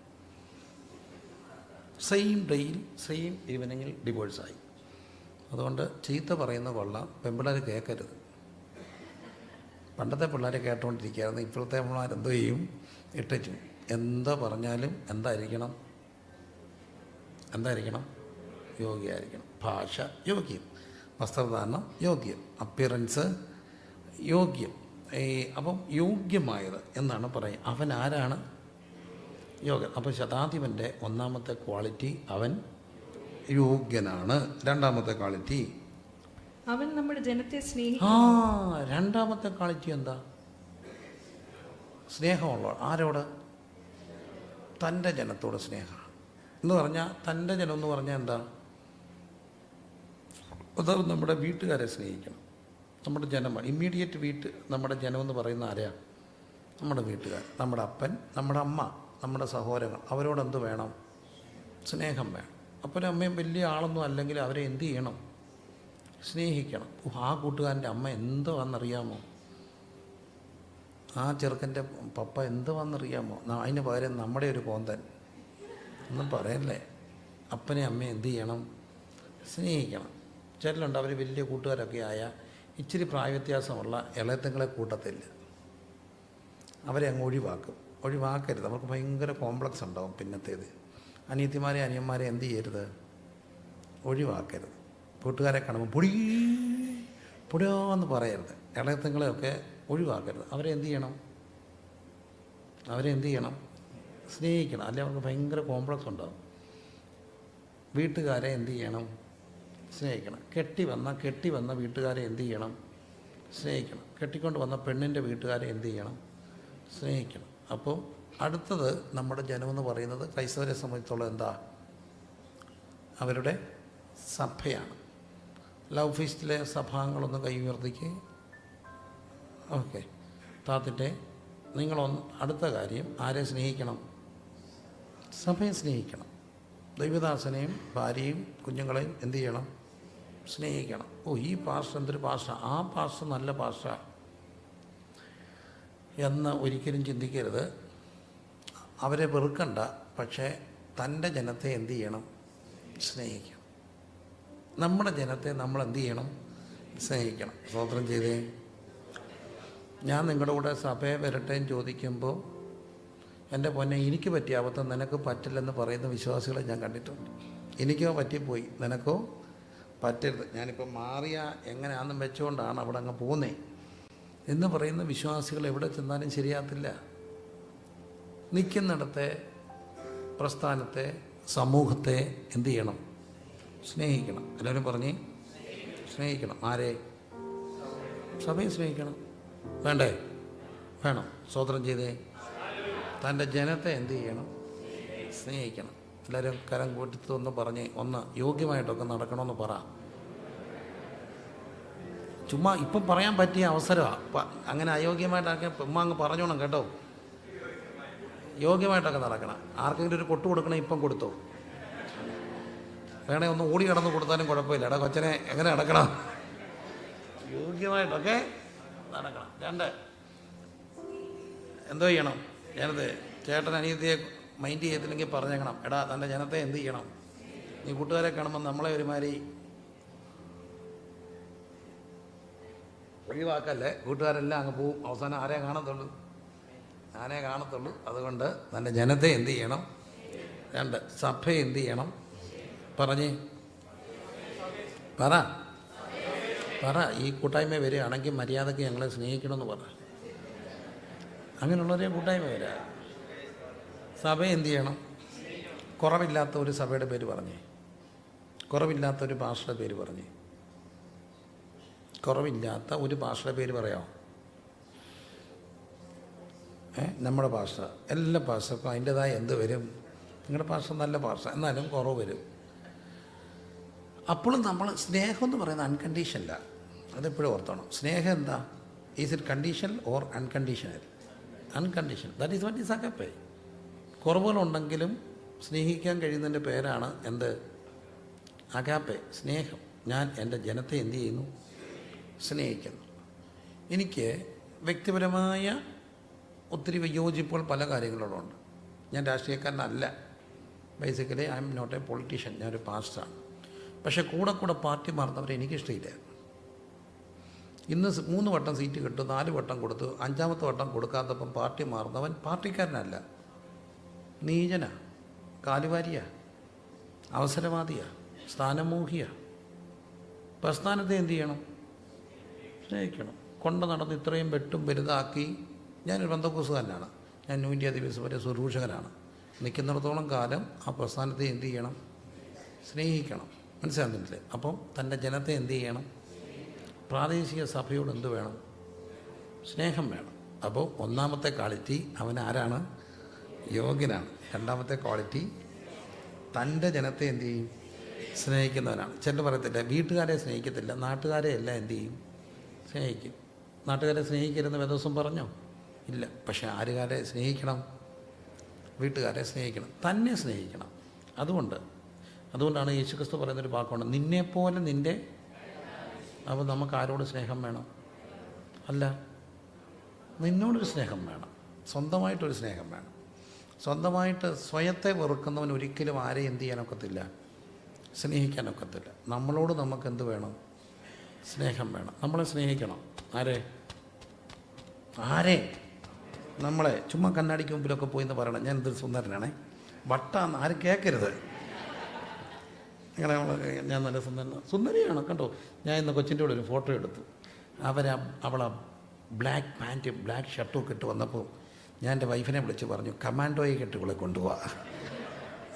സെയിം ഡേയിൽ സെയിം ഈവനിങ്ങിൽ ഡിവോഴ്സായി. അതുകൊണ്ട് ചീത്ത പറയുന്ന കൊള്ളാം, പെൺപിള്ളേർ കേൾക്കരുത്. പണ്ടത്തെ പിള്ളേരെ കേട്ടുകൊണ്ടിരിക്കുകയായിരുന്നു. ഇപ്പോഴത്തെ പിള്ളേർ എന്തോ ചെയ്യും, ഇട്ടു. എന്താ പറഞ്ഞാലും എന്തായിരിക്കണം, യോഗ്യമായിരിക്കണം. ഭാഷ യോഗ്യം, വസ്ത്രധാരണം യോഗ്യം, അപ്പിയറൻസ് യോഗ്യം. അപ്പം യോഗ്യമായത് എന്നാണ് പറയുക. അവൻ ആരാണ്, യോഗ്യൻ. അപ്പം ശതാധിപൻ്റെ ഒന്നാമത്തെ ക്വാളിറ്റി അവൻ യോഗ്യനാണ്. രണ്ടാമത്തെ ക്വാളിറ്റി അവൻ നമ്മുടെ ജനത്തെ സ്നേഹിക്കുന്നു. രണ്ടാമത്തെ ക്വാളിറ്റി എന്താ, സ്നേഹമുള്ള. ആരോട്, തൻ്റെ ജനത്തോട് സ്നേഹമാണ് എന്ന് പറഞ്ഞാൽ, തൻ്റെ ജനം എന്ന് പറഞ്ഞാൽ എന്താ, അത് നമ്മുടെ വീട്ടുകാരെ സ്നേഹിക്കണം. നമ്മുടെ ജനമാണ് ഇമ്മീഡിയറ്റ് നമ്മുടെ ജനമെന്ന് പറയുന്ന ആരെയാണ്, നമ്മുടെ വീട്ടുകാർ, നമ്മുടെ അപ്പൻ, നമ്മുടെ അമ്മ, നമ്മുടെ സഹോദരങ്ങൾ. അവരോടെന്ത് വേണം, സ്നേഹം വേണം. അപ്പനും അമ്മയും വലിയ ആളൊന്നും അല്ലെങ്കിൽ അവരെ എന്ത് ചെയ്യണം, സ്നേഹിക്കണം. ആ കൂട്ടുകാരൻ്റെ അമ്മ എന്തുവാണെന്നറിയാമോ, ആ ചെറുക്കൻ്റെ പപ്പ എന്തുവാണെന്നറിയാമോ, അതിന് പകരം നമ്മുടെ ഒരു കോന്തൻ ഒന്നും പറയല്ലേ. അപ്പനെ അമ്മയെ എന്ത് ചെയ്യണം, സ്നേഹിക്കണം. ചിലരുണ്ട് അവർ വലിയ കൂട്ടുകാരൊക്കെ ആയ ഇച്ചിരി പ്രായവ്യത്യാസമുള്ള ഇളയത്തങ്ങളെ കൂട്ടത്തില്ല, അവരെ അങ്ങ് ഒഴിവാക്കരുത്. അവർക്ക് ഭയങ്കര കോംപ്ലക്സ് ഉണ്ടാവും. പിന്നത്തേത് അനിയത്തിമാരെ അനിയന്മാരെ എന്ത് ചെയ്യരുത്, ഒഴിവാക്കരുത്. കൂട്ടുകാരെ കാണുമ്പോൾ പൊടിയോന്ന് പറയരുത്. ഇളയത്തങ്ങളെയൊക്കെ ഒഴിവാക്കരുത്. അവരെ എന്ത് ചെയ്യണം? സ്നേഹിക്കണം. അല്ലെങ്കിൽ അവർക്ക് ഭയങ്കര കോംപ്ലക്സ് ഉണ്ടാകും. വീട്ടുകാരെ എന്ത് ചെയ്യണം? സ്നേഹിക്കണം. കെട്ടി വന്ന വീട്ടുകാരെ എന്ത് ചെയ്യണം? സ്നേഹിക്കണം. കെട്ടിക്കൊണ്ട് വന്ന പെണ്ണിൻ്റെ വീട്ടുകാരെ എന്ത് ചെയ്യണം? സ്നേഹിക്കണം. അപ്പോൾ അടുത്തത് നമ്മുടെ ജനമെന്ന് പറയുന്നത് ക്രൈസ്തവരെ സംബന്ധിച്ചുള്ള എന്താ? അവരുടെ സഭയാണ്. ലവ് ഫീസ്റ്റിലെ സഭാംഗങ്ങളൊന്ന് കൈ ഉയർത്തിക്ക്. ഓക്കെ, താത്തിൻ്റെ അടുത്ത കാര്യം ആരെ സ്നേഹിക്കണം? സഭയെ സ്നേഹിക്കണം. ദൈവദാസനെയും ഭാര്യയും കുഞ്ഞുങ്ങളെയും എന്ത് ചെയ്യണം? സ്നേഹിക്കണം. ഈ പാസ്റ്റർ എന്തൊരു പാസ്റ്റർ, ആ പാസ്റ്റർ നല്ല പാസ്റ്റർ എന്ന് ഒരിക്കലും ചിന്തിക്കരുത്. അവരെ വെറുക്കണ്ട. പക്ഷേ തൻ്റെ ജനത്തെ എന്ത് ചെയ്യണം? സ്നേഹിക്കണം. നമ്മുടെ ജനത്തെ നമ്മൾ എന്ത് ചെയ്യണം? സ്നേഹിക്കണം. സ്തോത്രം ചെയ്തേ. ഞാൻ നിങ്ങളുടെ കൂടെ സഭയെ വരട്ടേന്ന് ചോദിക്കുമ്പോൾ എൻ്റെ പൊന്നെ എനിക്ക് പറ്റിയ അബദ്ധം നിനക്ക് പറ്റില്ലെന്ന് പറയുന്ന വിശ്വാസികളെ ഞാൻ കണ്ടിട്ടുണ്ട്. എനിക്കോ പറ്റിപ്പോയി, നിനക്കോ പറ്റരുത്, ഞാനിപ്പോൾ മാറിയ എങ്ങനെയാണെന്നും വെച്ചുകൊണ്ടാണ് അവിടെ അങ്ങ് പോകുന്നേ എന്ന് പറയുന്ന വിശ്വാസികൾ എവിടെ ചെന്നാലും ശരിയാകത്തില്ല. നിൽക്കുന്നിടത്തെ പ്രസ്ഥാനത്തെ സമൂഹത്തെ എന്ത് ചെയ്യണം? സ്നേഹിക്കണം. എല്ലാവരും പറഞ്ഞ് സ്നേഹിക്കണം. ആരെ? സഭയെ സ്നേഹിക്കണം. വേണ്ടേ? വേണം. സ്തോത്രം ചെയ്തേ. തൻ്റെ ജനത്തെ എന്ത് ചെയ്യണം? സ്നേഹിക്കണം. എല്ലാവരും കരം കൂട്ടിത്ത് ഒന്ന് യോഗ്യമായിട്ടൊക്കെ നടക്കണമെന്ന് പറ. ചുമ്മാ ഇപ്പം പറയാൻ പറ്റിയ അവസരമാണ്. അങ്ങനെ അയോഗ്യമായിട്ടൊക്കെ അങ്ങ് പറഞ്ഞോണം കേട്ടോ. യോഗ്യമായിട്ടൊക്കെ നടക്കണം. ആർക്കെങ്കിലും ഒരു കൊട്ടു കൊടുക്കണം, ഇപ്പം കൊടുത്തോ. വേണേ ഒന്ന് ഓടി കടന്ന് കൊടുത്താലും കുഴപ്പമില്ല. എടാ കൊച്ചനെ എങ്ങനെ നടക്കണം? യോഗ്യമായിട്ടൊക്കെ നടക്കണം. 2, എന്തോ ചെയ്യണം? ചേട്ടൻ അനിയത്തിയെ മൈൻഡ് ചെയ്തില്ലെങ്കിൽ പറഞ്ഞേക്കണം. എടാ തൻ്റെ ജനത്തെ എന്ത് ചെയ്യണം? നീ കൂട്ടുകാരെ കാണുമ്പോൾ നമ്മളെ ഒരുമാതിരി ഒഴിവാക്കല്ലേ. കൂട്ടുകാരെല്ലാം അങ്ങ് പോവും. അവസാനം ആരേ കാണത്തുള്ളൂ? ഞാനേ കാണത്തുള്ളൂ. അതുകൊണ്ട് തൻ്റെ ജനത്തെ എന്ത് ചെയ്യണം? 2, സഭയെ എന്ത് ചെയ്യണം? പറഞ്ഞേ, പറ. ഈ കൂട്ടായ്മ വരികയാണെങ്കിൽ മര്യാദയ്ക്ക് ഞങ്ങളെ സ്നേഹിക്കണമെന്ന് പറ. അങ്ങനെയുള്ളവരെ കൂട്ടായ്മ വരിക. സഭയെ എന്ത് ചെയ്യണം? കുറവില്ലാത്ത ഒരു സഭയുടെ പേര് പറഞ്ഞേ. കുറവില്ലാത്ത ഒരു ഭാഷയുടെ പേര് പറഞ്ഞേ. കുറവില്ലാത്ത ഒരു ഭാഷയുടെ പേര് പറയാമോ? നമ്മുടെ ഭാഷ, എല്ലാ ഭാഷക്കും അതിൻ്റെതായ എന്ത് വരും? നിങ്ങളുടെ ഭാഷ നല്ല ഭാഷ, എന്നാലും കുറവ് വരും. അപ്പോഴും നമ്മൾ സ്നേഹം എന്ന് പറയുന്നത് അൺകണ്ടീഷനല്ല. അതെപ്പോഴും ഓർത്തോണം. സ്നേഹം എന്താ? Is it conditional or unconditional? Unconditional. That is what is agape. കുറവുകളുണ്ടെങ്കിലും സ്നേഹിക്കാൻ കഴിയുന്നതിൻ്റെ പേരാണ് എന്ത്? അഗാപ്പെ, സ്നേഹം. ഞാൻ എൻ്റെ ജനത്തെ എന്ത് ചെയ്യുന്നു? സ്നേഹിക്കുന്നു. എനിക്ക് വ്യക്തിപരമായ ഒത്തിരി വിയോജിപ്പുകൾ പല കാര്യങ്ങളോടുണ്ട്. ഞാൻ രാഷ്ട്രീയക്കാരനല്ല. Basically I'm not a politician. ഞാനൊരു പാസ്റ്ററാണ്. പക്ഷേ കൂടെ പാർട്ടി മാറുന്നവരെ എനിക്കിഷ്ടമില്ല. ഇന്ന് 3 വട്ടം സീറ്റ് കിട്ടും, 4 വട്ടം കൊടുത്തു, 5ാമത്തെ വട്ടം കൊടുക്കാത്തപ്പം പാർട്ടി മാറുന്നവൻ പാർട്ടിക്കാരനല്ല, നീചനാ, കാലുവാരിയാ, അവസരവാദിയാ, സ്ഥാനമോഹിയാ. പ്രസ്ഥാനത്തെ എന്ത് ചെയ്യണം? സ്നേഹിക്കണം. കൊണ്ട് നടന്ന് ഇത്രയും വെട്ടും വലുതാക്കി. ഞാനൊരു പെന്തക്കോസ്തുകാരനാണ്. ഞാൻ ന്യൂ ഇന്ത്യ ദിവസവരെ ശുശ്രൂഷകനാണ്. നിൽക്കുന്നിടത്തോളം കാലം ആ പ്രസ്ഥാനത്തെ എന്ത് ചെയ്യണം? സ്നേഹിക്കണം. മനസ്സിലാകുന്നില്ലേ? അപ്പം തൻ്റെ ജനത്തെ എന്ത് ചെയ്യണം? പ്രാദേശിക സഭയോട് എന്ത് വേണം? സ്നേഹം വേണം. അപ്പോൾ 1ാമത്തെ ക്വാളിറ്റി അവൻ ആരാണ്? യോഗ്യനാണ്. 2ാമത്തെ ക്വാളിറ്റി തൻ്റെ ജനത്തെ എന്ത് ചെയ്യും? സ്നേഹിക്കുന്നവനാണ്. ചിലർ പറയത്തില്ല വീട്ടുകാരെ സ്നേഹിക്കത്തില്ല, നാട്ടുകാരെ എല്ലാം എന്ത് ചെയ്യും? സ്നേഹിക്കും. നാട്ടുകാരെ സ്നേഹിക്കരുതെന്ന് വേദോസം പറഞ്ഞോ? ഇല്ല. പക്ഷേ ആരുകാരെ സ്നേഹിക്കണം? വീട്ടുകാരെ സ്നേഹിക്കണം, തന്നെ സ്നേഹിക്കണം. അതുകൊണ്ടാണ് യേശുക്രിസ്തു പറയുന്നൊരു വാക്കുണ്ട്, നിന്നെപ്പോലെ നിൻ്റെ. അപ്പോൾ നമുക്ക് ആരോട് സ്നേഹം വേണം? അല്ല, നിന്നോടൊരു സ്നേഹം വേണം. സ്വന്തമായിട്ടൊരു സ്നേഹം വേണം. സ്വന്തമായിട്ട് സ്വയത്തെ വെറുക്കുന്നവൻ ഒരിക്കലും ആരെയും എന്ത് ചെയ്യാനൊക്കത്തില്ല? സ്നേഹിക്കാനൊക്കത്തില്ല. നമ്മളോട് നമുക്കെന്ത് വേണം? സ്നേഹം വേണം. നമ്മളെ സ്നേഹിക്കണം. ആരെ? നമ്മളെ. ചുമ്മാ കണ്ണാടിക്ക് മുമ്പിലൊക്കെ പോയി എന്ന് പറയണം ഞാൻ എന്തൊരു സുന്ദരനാണേ, വട്ടാന്ന് ആരും കേൾക്കരുത്. അങ്ങനെ ഞാൻ നല്ല സുന്ദരിയാണ് കേട്ടോ. ഞാൻ ഇന്ന് കൊച്ചിൻ്റെ കൂടെ ഒരു ഫോട്ടോ എടുത്തു. അവളെ ബ്ലാക്ക് പാൻറ്റും ബ്ലാക്ക് ഷർട്ടും ഒക്കെ ഇട്ട് വന്നപ്പോൾ ഞാൻ എൻ്റെ വൈഫിനെ വിളിച്ച് പറഞ്ഞു, കമാൻഡോയെ കെട്ടി ഇവളെ കൊണ്ടുപോവാ.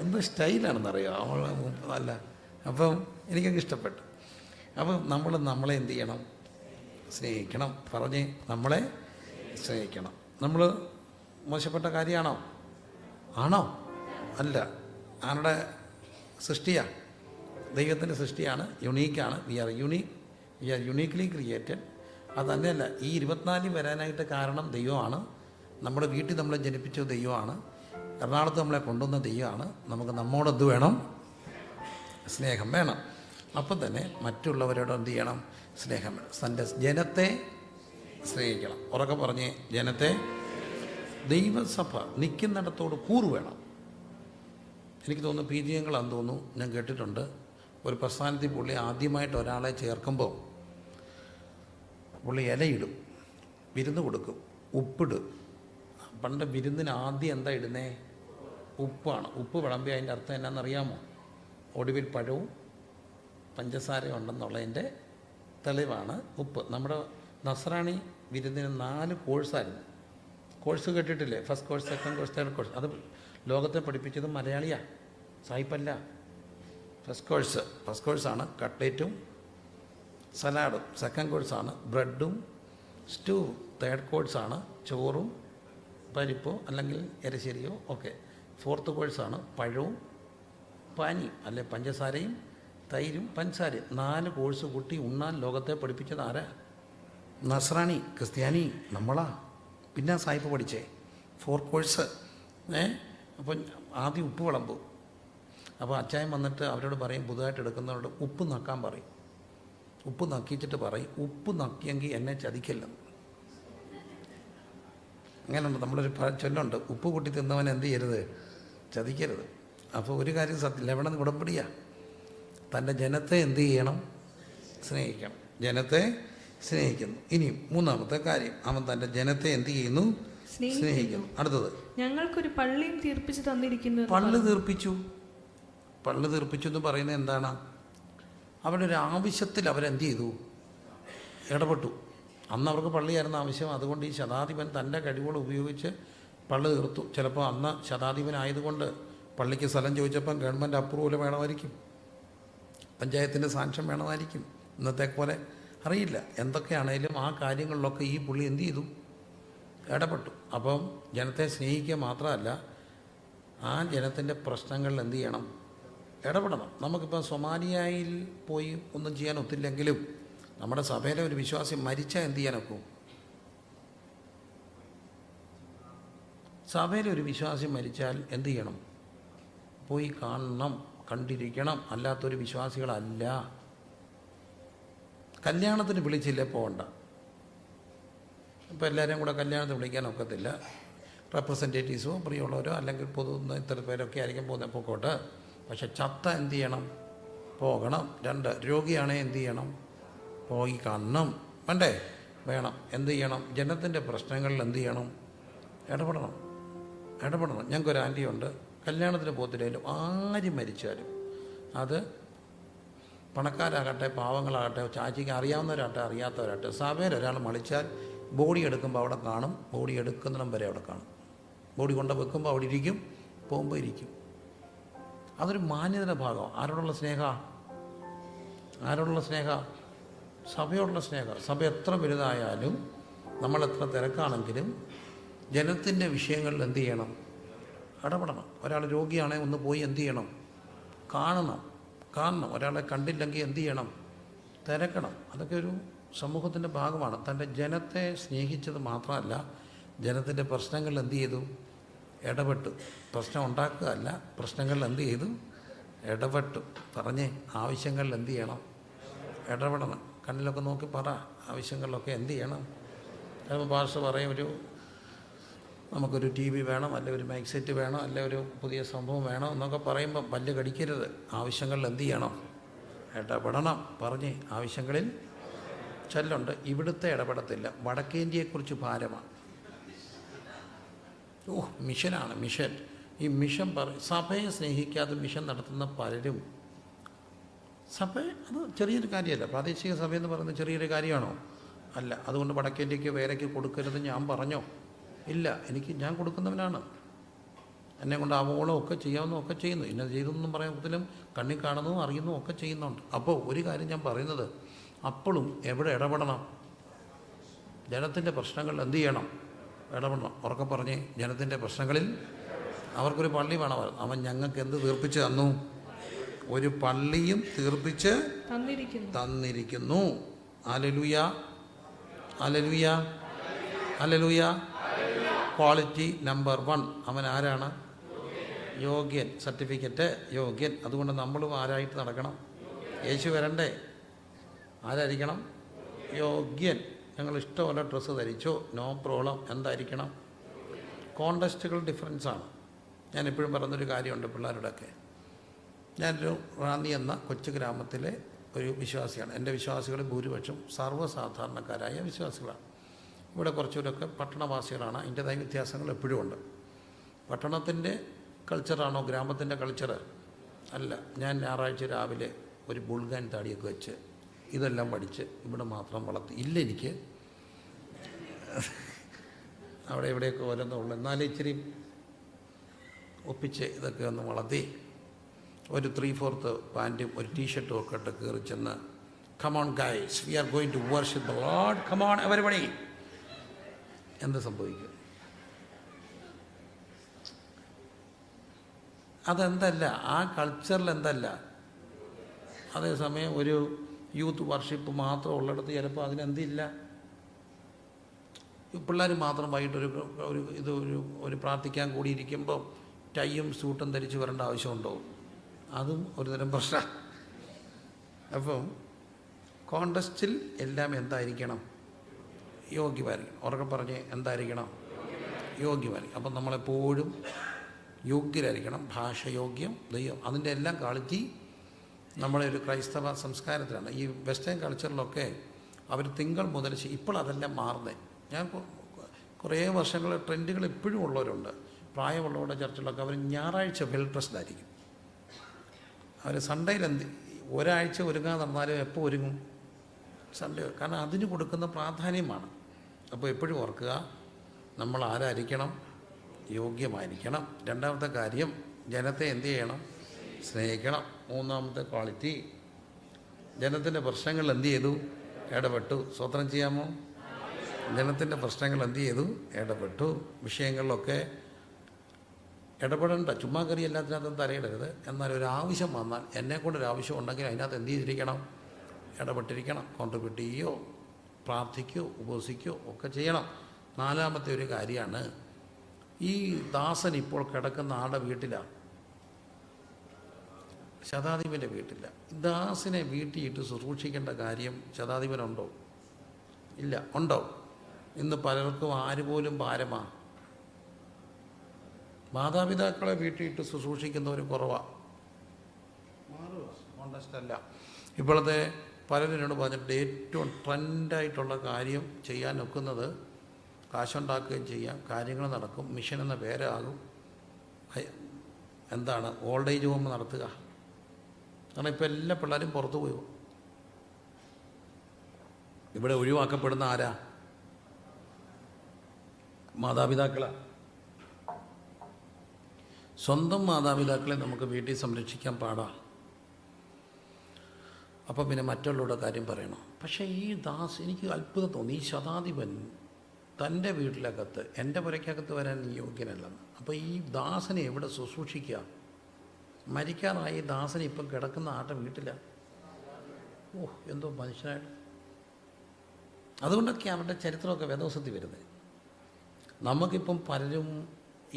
എന്ത് സ്റ്റൈലാണെന്നറിയാം അവൾ അല്ല. അപ്പം എനിക്കൊക്കെ ഇഷ്ടപ്പെട്ടു. അപ്പം നമ്മളെ എന്ത് ചെയ്യണം? സ്നേഹിക്കണം. പറഞ്ഞ് നമ്മളെ സ്നേഹിക്കണം. നമ്മൾ മോശപ്പെട്ട കാര്യമാണോ? ആണോ? അല്ല. ആരുടെ സൃഷ്ടിയാണ്? ദൈവത്തിൻ്റെ സൃഷ്ടിയാണ്. യുണീക്കാണ്. We are uniquely created. അത് തന്നെയല്ല, ഈ 24 വരാനായിട്ട് കാരണം ദൈവമാണ്. നമ്മുടെ വീട്ടിൽ നമ്മളെ ജനിപ്പിച്ച ദൈവമാണ്. എറണാകുളത്ത് നമ്മളെ കൊണ്ടുവന്ന ദൈവമാണ്. നമുക്ക് നമ്മോടെന്ത് വേണം? സ്നേഹം വേണം. അപ്പം തന്നെ മറ്റുള്ളവരോട് എന്ത് ചെയ്യണം? സ്നേഹം വേണം. തൻ്റെ ജനത്തെ സ്നേഹിക്കണം. ഉറക്കെ പറഞ്ഞ് ജനത്തെ. ദൈവസഭ നിൽക്കുന്നിടത്തോട് കൂറ് വേണം. എനിക്ക് തോന്നുന്നു പി ജി അങ്കിളാന്ന് തോന്നുന്നു, ഞാൻ കേട്ടിട്ടുണ്ട്. ഒരു പ്രസ്ഥാനത്തിൽ പുള്ളി ആദ്യമായിട്ട് ഒരാളെ ചേർക്കുമ്പോൾ പുള്ളി ഇലയിടും, വിരുന്ന് കൊടുക്കും, ഉപ്പിടും. പണ്ട് വിരുന്നിന് ആദ്യം എന്താ ഇടുന്നേ? ഉപ്പാണ്. ഉപ്പ് വിളമ്പി അതിൻ്റെ അർത്ഥം എന്നാണെന്നറിയാമോ? ഒടുവിൽ പഴവും പഞ്ചസാരയും ഉണ്ടെന്നുള്ളതിൻ്റെ തെളിവാണ് ഉപ്പ്. നമ്മുടെ നസ്രാണി വിരുന്നിന് 4 കോഴ്സായിരുന്നു. കോഴ്സ് കേട്ടിട്ടില്ലേ? First course, second course, third course. അത് ലോകത്തെ പഠിപ്പിച്ചത് മലയാളിയാണ്, സായിപ്പല്ല. ഫസ്റ്റ് കോഴ്സാണ് കട്ട്ലേറ്റും സലാഡും. സെക്കൻഡ് കോഴ്സാണ് ബ്രെഡും സ്റ്റൂ. തേർഡ് കോഴ്സാണ് ചോറും പരിപ്പോ അല്ലെങ്കിൽ ഇരശ്ശേരിയോ ഒക്കെ. ഫോർത്ത് കോഴ്സാണ് പഴവും പാനിയും അല്ലെ പഞ്ചസാരയും തൈരും പഞ്ചസാരയും. 4 കോഴ്സ് കൂട്ടി ഉണ്ണാൻ ലോകത്തെ പഠിപ്പിച്ചത് ആരാ? നസ്രാണി, ക്രിസ്ത്യാനി, നമ്മളാ. പിന്നെ സായിപ്പ് പഠിച്ചേ 4 കോഴ്സ്. അപ്പം ആദ്യം ഉപ്പ് വിളമ്പും. അപ്പോൾ അച്ചായൻ വന്നിട്ട് അവരോട് പറയും, പുതുതായിട്ട് എടുക്കുന്നവരോട് ഉപ്പ് നക്കാൻ പറയും. ഉപ്പ് നക്കിച്ചിട്ട് പറയും, ഉപ്പ് നക്കിയെങ്കിൽ എന്നെ ചതിക്കില്ലെന്ന്. അങ്ങനെയുണ്ട്. നമ്മളൊരു ചൊല്ലുണ്ട്, ഉപ്പ് കൂട്ടി തിന്നവൻ എന്ത് ചെയ്യരുത്? ചതിക്കരുത്. അപ്പോൾ ഒരു കാര്യം സത്യം, ലവണം ഉടമ്പടിയാ. തൻ്റെ ജനത്തെ എന്ത് ചെയ്യണം? സ്നേഹിക്കണം. ജനത്തെ സ്നേഹിക്കുന്നു. ഇനി 3-ാമത്തെ കാര്യം, അവൻ തൻ്റെ ജനത്തെ എന്ത് ചെയ്യുന്നു? സ്നേഹിക്കുന്നു. അടുത്തത്, ഞങ്ങൾക്കൊരു പള്ളിയും തീർപ്പിച്ചു തന്നിരിക്കുന്നു. പള്ളി തീർപ്പിച്ചു എന്ന് പറയുന്നത് എന്താണ്? അവരുടെ ഒരു ആവശ്യത്തിൽ അവരെന്ത് ചെയ്തു? ഇടപെട്ടു. അന്ന് അവർക്ക് പള്ളിയായിരുന്നു ആവശ്യം. അതുകൊണ്ട് ഈ ശതാധിപൻ തൻ്റെ കഴിവുകൾ ഉപയോഗിച്ച് പള്ളി തീർത്തു. ചിലപ്പോൾ അന്ന് ശതാധിപനായതുകൊണ്ട് പള്ളിക്ക് സ്ഥലം ചോദിച്ചപ്പം ഗവൺമെൻറ് അപ്രൂവൽ വേണമായിരിക്കും, പഞ്ചായത്തിൻ്റെ സാങ്ഷൻ വേണമായിരിക്കും. ഇന്നത്തെ പോലെ അറിയില്ല. എന്തൊക്കെയാണേലും ആ കാര്യങ്ങളിലൊക്കെ ഈ പുള്ളി എന്ത് ചെയ്തു? ഇടപെട്ടു. അപ്പം ജനത്തെ സ്നേഹിക്കുക മാത്രമല്ല, ആ ജനത്തിൻ്റെ പ്രശ്നങ്ങളിൽ എന്ത് ചെയ്യണം? ഇടപെടണം. നമുക്കിപ്പോൾ സൊമാലിയയിൽ പോയി ഒന്നും ചെയ്യാൻ ഒത്തില്ലെങ്കിലും നമ്മുടെ സഭയിലെ ഒരു വിശ്വാസി മരിച്ചാൽ എന്ത് ചെയ്യാനൊക്കും? സഭയിലെ ഒരു വിശ്വാസി മരിച്ചാൽ എന്ത് ചെയ്യണം? പോയി കാണണം, കണ്ടിരിക്കണം. അല്ലാത്തൊരു വിശ്വാസികളല്ല. കല്യാണത്തിന് വിളിച്ചില്ലേ പോകണ്ട. ഇപ്പോൾ എല്ലാവരെയും കൂടെ കല്യാണത്തിന് വിളിക്കാൻ ഒക്കത്തില്ല. റെപ്രസെൻറ്റേറ്റീവ്സോ പ്രിയമുള്ളവരോ അല്ലെങ്കിൽ പൊതു ഇത്ര പേരൊക്കെ ആയിരിക്കും പോകുന്നത്, പോക്കോട്ടെ. പക്ഷെ ചത്ത എന്ത് ചെയ്യണം? പോകണം. 2, രോഗിയാണെങ്കിൽ എന്ത് ചെയ്യണം? പോയി കാണണം. വേണ്ടേ? വേണം. എന്ത് ചെയ്യണം? ജനത്തിൻ്റെ പ്രശ്നങ്ങളിൽ എന്ത് ചെയ്യണം? ഇടപെടണം. ഞങ്ങൾക്കൊരു ആൻറ്റിയുണ്ട്, കല്യാണത്തിന് പോത്തില്ലേലും ആര് മരിച്ചാലും, അത് പണക്കാരാകട്ടെ പാവങ്ങളാകട്ടെ, ചാച്ചിക്ക് അറിയാവുന്നവരാകട്ടെ അറിയാത്തവരാകട്ടെ, സഭയിൽ ഒരാൾ മളിച്ചാൽ ബോഡി എടുക്കുമ്പോൾ അവിടെ കാണും. ബോഡി എടുക്കുന്നിടം വരെ അവിടെ കാണും. ബോഡി കൊണ്ട് വെക്കുമ്പോൾ അവിടെ ഇരിക്കും, പോകുമ്പോൾ ഇരിക്കും. അതൊരു മാന്യതയുടെ ഭാഗം. ആരോടുള്ള സ്നേഹ? സഭയോടുള്ള സ്നേഹം. സഭ എത്ര വലുതായാലും നമ്മളെത്ര തിരക്കാണെങ്കിലും ജനത്തിൻ്റെ വിഷയങ്ങളിൽ എന്ത് ചെയ്യണം? ഇടപെടണം. ഒരാൾ രോഗിയാണെങ്കിൽ ഒന്ന് പോയി എന്ത് ചെയ്യണം? കാണണം. ഒരാളെ കണ്ടില്ലെങ്കിൽ എന്ത് ചെയ്യണം? തിരക്കണം. അതൊക്കെ ഒരു സമൂഹത്തിൻ്റെ ഭാഗമാണ്. തൻ്റെ ജനത്തെ സ്നേഹിച്ചത് മാത്രമല്ല, ജനത്തിൻ്റെ പ്രശ്നങ്ങളിൽ എന്ത് ചെയ്തു? ഇടപെട്ടു. പ്രശ്നം ഉണ്ടാക്കുകയല്ല, പ്രശ്നങ്ങളിൽ എന്ത് ചെയ്തു? ഇടപെട്ടു. പറഞ്ഞേ, ആവശ്യങ്ങളിൽ എന്ത് ചെയ്യണം? ഇടപെടണം. കണ്ണിലൊക്കെ നോക്കി പറ, ആവശ്യങ്ങളിലൊക്കെ എന്ത് ചെയ്യണം? ചിലപ്പോൾ പാസ്റ്റർ പറയും, നമുക്കൊരു TV വേണം, അല്ലെ ഒരു മൈക്ക് സെറ്റ് വേണം, അല്ലെ ഒരു പുതിയ സംഭവം വേണം എന്നൊക്കെ പറയുമ്പോൾ പല്ല് കടിക്കരുത്. ആവശ്യങ്ങളിൽ എന്ത് ചെയ്യണം? ഇടപെടണം. പറഞ്ഞേ, ആവശ്യങ്ങളിൽ ചൊല്ലുണ്ട്. ഇവിടുത്തെ ഇടപെടത്തില്ല. വടക്കേന്ത്യയെക്കുറിച്ച് ഭാരമാണ്. മിഷനാണ്. മിഷൻ. ഈ മിഷൻ സഭയെ സ്നേഹിക്കാതെ മിഷൻ നടത്തുന്ന പലരും സഭ അത് ചെറിയൊരു കാര്യമല്ല. പ്രാദേശിക സഭ എന്ന് പറയുന്നത് ചെറിയൊരു കാര്യമാണോ? അല്ല. അതുകൊണ്ട് വടക്കേന്ത്യക്ക് വേലയ്ക്ക് കൊടുക്കരുത് ഞാൻ പറഞ്ഞോ? ഇല്ല. ഞാൻ കൊടുക്കുന്നവനാണ്. എന്നെ കൊണ്ട് ആവോളം ഒക്കെ ചെയ്യാവുന്ന ഒക്കെ ചെയ്യുന്നു. ഇന്നത് ചെയ്തൊന്നും പറയാൻ കണ്ണിൽ കാണുന്നതും അറിയുന്നതും ഒക്കെ ചെയ്യുന്നുണ്ട്. അപ്പോൾ ഒരു കാര്യം ഞാൻ പറയുന്നത്, അപ്പോഴും എവിടെ ഇടപെടണം? ജനത്തിൻ്റെ പ്രശ്നങ്ങളിൽ എന്ത് ചെയ്യണം? ഇടപെടണം. ഉറക്കെ പറഞ്ഞേ, ജനത്തിൻ്റെ പ്രശ്നങ്ങളിൽ. അവർക്കൊരു പള്ളി വേണം. അവൻ ഞങ്ങൾക്ക് എന്ത് തീർപ്പിച്ച് തന്നു? ഒരു പള്ളിയും തീർപ്പിച്ച് തന്നിരിക്കുന്നു. Hallelujah, hallelujah, hallelujah. Quality number 1. അവൻ ആരാണ്? യോഗ്യൻ. സർട്ടിഫിക്കറ്റ് യോഗ്യൻ. അതുകൊണ്ട് നമ്മളും ആരായിട്ട് നടക്കണം? യേശു വരണ്ടേ? ആരായിരിക്കണം? യോഗ്യൻ. ഞങ്ങൾ ഇഷ്ടമുള്ള ഡ്രസ്സ് ധരിച്ചോ, നോ പ്രോബ്ലം. എന്തായിരിക്കണം? കോണ്ടസ്റ്റുകൾ ഡിഫറൻസാണ്. ഞാൻ എപ്പോഴും പറയുന്നൊരു കാര്യമുണ്ട് പിള്ളേരുടെയൊക്കെ. ഞാനൊരു റാന്നി എന്ന കൊച്ചു ഗ്രാമത്തിലെ ഒരു വിശ്വാസിയാണ്. എൻ്റെ വിശ്വാസികളിൽ ഭൂരിപക്ഷം സർവ്വസാധാരണക്കാരായ വിശ്വാസികളാണ്. ഇവിടെ കുറച്ചുകൂടെയൊക്കെ പട്ടണവാസികളാണ്. അതിൻ്റെതായ വ്യത്യാസങ്ങൾ എപ്പോഴും ഉണ്ട്. പട്ടണത്തിൻ്റെ കൾച്ചറാണോ ഗ്രാമത്തിൻ്റെ കൾച്ചർ? അല്ല. ഞാൻ ഞായറാഴ്ച രാവിലെ ഒരു ബുൾഗാൻ താടിയൊക്കെ വെച്ച് ഇതെല്ലാം പഠിച്ച് ഇവിടെ മാത്രം വളർത്തി ഇല്ല. എനിക്ക് അവിടെ എവിടെയൊക്കെ ഓരോന്നുള്ളൂ. എന്നാലും ഇച്ചിരി ഒപ്പിച്ച് ഇതൊക്കെ ഒന്ന് വളർത്തി ഒരു 3/4 പാൻറ്റും ഒരു ടീഷർട്ടും ഒക്കെ ഇട്ട് കയറി ചെന്ന്, come on guys, we are going to worship the lord, come on everybody. എന്ത് സംഭവിക്കും? അതെന്തല്ല, ആ കൾച്ചറിൽ എന്തല്ല. അതേസമയം ഒരു യൂത്ത് വർഷിപ്പ് മാത്രം ഉള്ളിടത്ത് ചിലപ്പോൾ അതിനെന്തില്ല. പിള്ളേർ മാത്രം വൈകിട്ടൊരു ഒരു പ്രാർത്ഥിക്കാൻ കൂടിയിരിക്കുമ്പോൾ ടൈയും സൂട്ടും ധരിച്ച് വരേണ്ട ആവശ്യമുണ്ടോ? അതും ഒരുതരം പ്രശ്നം. അപ്പം കോണ്ടസ്റ്റിൽ എല്ലാം എന്തായിരിക്കണം? യോഗ്യമായിരിക്കണം. ഉറക്കെ പറഞ്ഞ് എന്തായിരിക്കണം? യോഗ്യമായിരിക്കണം. അപ്പം നമ്മളെപ്പോഴും യോഗ്യരായിരിക്കണം. ഭാഷയോഗ്യം, ദൈവം, അതിൻ്റെ എല്ലാം ക്വാളിറ്റി നമ്മളെ ഒരു ക്രൈസ്തവ സംസ്കാരത്തിലാണ്. ഈ വെസ്റ്റേൺ കൾച്ചറിലൊക്കെ അവർ തിങ്കൾ മുതൽ ഇപ്പോൾ അതെല്ലാം മാറുന്നത്. ഞാൻ കുറേ വർഷങ്ങൾ ട്രെൻഡുകൾ ഇപ്പോഴും ഉള്ളവരുണ്ട്. പ്രായമുള്ളവരുടെ ചർച്ചിലൊക്കെ അവർ ഞായറാഴ്ച വെൽ ഡ്രസ്ഡ് ആയിരിക്കും. അവർ സൺഡേയിൽ ഒരാഴ്ച ഒരുങ്ങാൻ നടന്നാലും എപ്പോൾ ഒരുങ്ങും? സൺഡേ. കാരണം അതിന് കൊടുക്കുന്ന പ്രാധാന്യമാണ്. അപ്പോൾ എപ്പോഴും ഓർക്കുക, നമ്മൾ ആരായിരിക്കണം? യോഗ്യമായിരിക്കണം. രണ്ടാമത്തെ കാര്യം, ജനത്തെ എന്ത് ചെയ്യണം? സ്നേഹിക്കണം. മൂന്നാമത്തെ ക്വാളിറ്റി, ജനത്തിൻ്റെ പ്രശ്നങ്ങൾ എന്ത് ചെയ്തു? ഇടപെട്ടു. സ്വതന്ത്രം ചെയ്യാമോ? ജനത്തിൻ്റെ പ്രശ്നങ്ങൾ എന്ത് ചെയ്തു? ഇടപെട്ടു. വിഷയങ്ങളിലൊക്കെ ഇടപെടേണ്ട. ചുമ്മാ കയറി എല്ലാത്തിനകത്തും തലയിടരുത്. എന്നാൽ ഒരു ആവശ്യം വന്നാൽ, എന്നെക്കൊണ്ടൊരു ആവശ്യം ഉണ്ടെങ്കിൽ അതിനകത്ത് എന്ത് ചെയ്തിരിക്കണം? ഇടപെട്ടിരിക്കണം. കോൺട്രിബ്യൂട്ട് ചെയ്യുകയോ പ്രാർത്ഥിക്കുകയോ ഉപവസിക്കുകയോ ഒക്കെ ചെയ്യണം. നാലാമത്തെ ഒരു കാര്യമാണ്, ഈ ദാസൻ ഇപ്പോൾ കിടക്കുന്ന ആളുടെ വീട്ടിലാണ്, ശതാധിപൻ്റെ വീട്ടില്ല. ദാസിനെ വീട്ടിയിട്ട് ശുശ്രൂഷിക്കേണ്ട കാര്യം ശതാധിപനുണ്ടോ? ഇല്ല. ഉണ്ടോ? ഇന്ന് പലർക്കും ആരുപോലും ഭാരമാണ്. മാതാപിതാക്കളെ വീട്ടിയിട്ട് ശുശ്രൂഷിക്കുന്നവർ കുറവാണ്. മാറുക, കോണ്ടസ്റ്റല്ല. ഇപ്പോഴത്തെ പലരിനോട് പറഞ്ഞിട്ട് ഏറ്റവും ട്രെൻഡായിട്ടുള്ള കാര്യം ചെയ്യാൻ ഒക്കുന്നത്, കാശുണ്ടാക്കുകയും ചെയ്യാം, കാര്യങ്ങൾ നടക്കും, മിഷൻ എന്ന പേരാകും. എന്താണ്? ഓൾഡ് ഏജ് ഹോം നടത്തുക. കാരണം ഇപ്പോൾ എല്ലാ പിള്ളേരും പുറത്തു പോയി. ഇവിടെ ഒഴിവാക്കപ്പെടുന്ന ആരാ? മാതാപിതാക്കളാണ്. സ്വന്തം മാതാപിതാക്കളെ നമുക്ക് വീട്ടിൽ സംരക്ഷിക്കാൻ പാടാം. അപ്പം പിന്നെ മറ്റുള്ളവരുടെ കാര്യം പറയണം. പക്ഷേ ഈ ദാസ്, എനിക്ക് അത്ഭുതം തോന്നി. ഈ ശതാധിപൻ തൻ്റെ വീട്ടിലകത്ത്, എൻ്റെ പുരയ്ക്കകത്ത് വരാൻ യോഗ്യനല്ലെന്ന്. അപ്പോൾ ഈ ദാസനെ എവിടെ ശുശ്രൂഷിക്കുക? മരിക്കാറായി ദാസൻ ഇപ്പം കിടക്കുന്ന ആട്ടെ വീട്ടിലാണ്. എന്തോ മനുഷ്യനായിട്ട്. അതുകൊണ്ടൊക്കെ അവരുടെ ചരിത്രമൊക്കെ വേദോസത്തിൽ വരുന്നത്. നമുക്കിപ്പം പലരും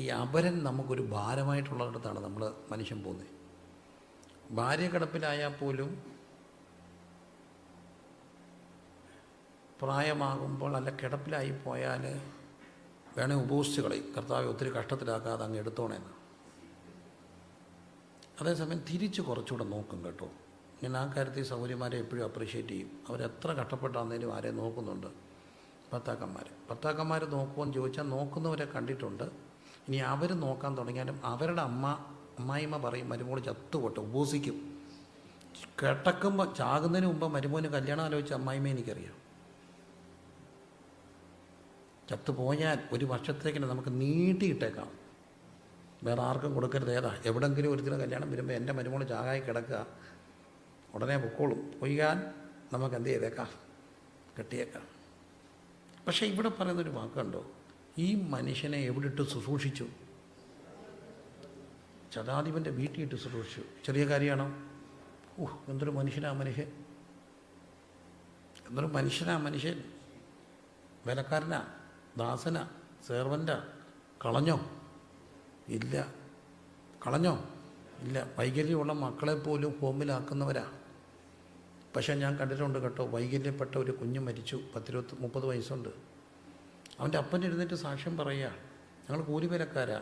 ഈ അപരൻ നമുക്കൊരു ഭാരമായിട്ടുള്ളിടത്താണ് നമ്മൾ മനുഷ്യൻ പോകുന്നത്. ഭാര്യ കിടപ്പിലായാൽ പോലും പ്രായമാകുമ്പോൾ അല്ല കിടപ്പിലായി പോയാൽ വേണേൽ ഉപവസിച്ച് കളയും. കർത്താവ് ഒത്തിരി കഷ്ടത്തിലാക്കാതെ അങ്ങ് എടുത്തോണേന്ന്. അതേസമയം തിരിച്ച് കുറച്ചുകൂടെ നോക്കും കേട്ടോ. ഞാൻ ആ കാര്യത്തിൽ സൗകര്യമാരെ എപ്പോഴും അപ്രീഷിയേറ്റ് ചെയ്യും. അവരെത്ര കഷ്ടപ്പെട്ടാന്നേലും ആരെ നോക്കുന്നുണ്ട്? ഭർത്താക്കന്മാർ നോക്കുമെന്ന് ചോദിച്ചാൽ നോക്കുന്നവരെ കണ്ടിട്ടുണ്ട്. ഇനി അവർ നോക്കാൻ തുടങ്ങിയാലും അവരുടെ അമ്മായിമ്മ പറയും, മരുമോൾ ചത്തുപോട്ടെ, ഉപവസിക്കും. കിടക്കുമ്പോൾ ചാകുന്നതിന് മുമ്പ് മരുമോന് കല്യാണം ആലോചിച്ച അമ്മായിമ്മ എനിക്കറിയാം. ചത്തുപോയാൽ 1 വർഷത്തേക്കിന് നമുക്ക് നീട്ടിയിട്ടേക്കാം, വേറെ ആർക്കും കൊടുക്കരുത്. ഏതാ എവിടെങ്കിലും ഒരുത്തിന് കല്യാണം വരുമ്പോൾ എൻ്റെ മരുമോള് ചാകായി കിടക്കുക, ഉടനെ പൊക്കോളും, പോയാൽ നമുക്ക് എന്ത് ചെയ്തേക്കാം, കെട്ടിയേക്കാം. പക്ഷേ ഇവിടെ പറയുന്നൊരു വാക്കുണ്ടോ, ഈ മനുഷ്യനെ എവിടിട്ട് ശുശ്രൂഷിച്ചു? ശതാധിപൻ്റെ വീട്ടിലിട്ട് ശുശ്രൂഷിച്ചു. ചെറിയ കാര്യമാണോ? എന്തൊരു മനുഷ്യനാ മനുഷ്യൻ, എന്തൊരു മനുഷ്യനാ മനുഷ്യൻ. വേലക്കാരനാ, ദാസനാ, സെർവൻ്റാ? കളഞ്ഞോ? ഇല്ല. കളഞ്ഞോ? ഇല്ല. വൈകല്യമുള്ള മക്കളെപ്പോലും ഹോമിലാക്കുന്നവരാ. പക്ഷേ ഞാൻ കണ്ടിട്ടുണ്ട് കേട്ടോ, വൈകല്യപ്പെട്ട ഒരു കുഞ്ഞ് മരിച്ചു, 30 വയസ്സുണ്ട്. അവൻ്റെ അപ്പൻ എഴുന്നേറ്റ് സാക്ഷ്യം പറയുക, ഞങ്ങൾ കൂലിവേലക്കാരാ.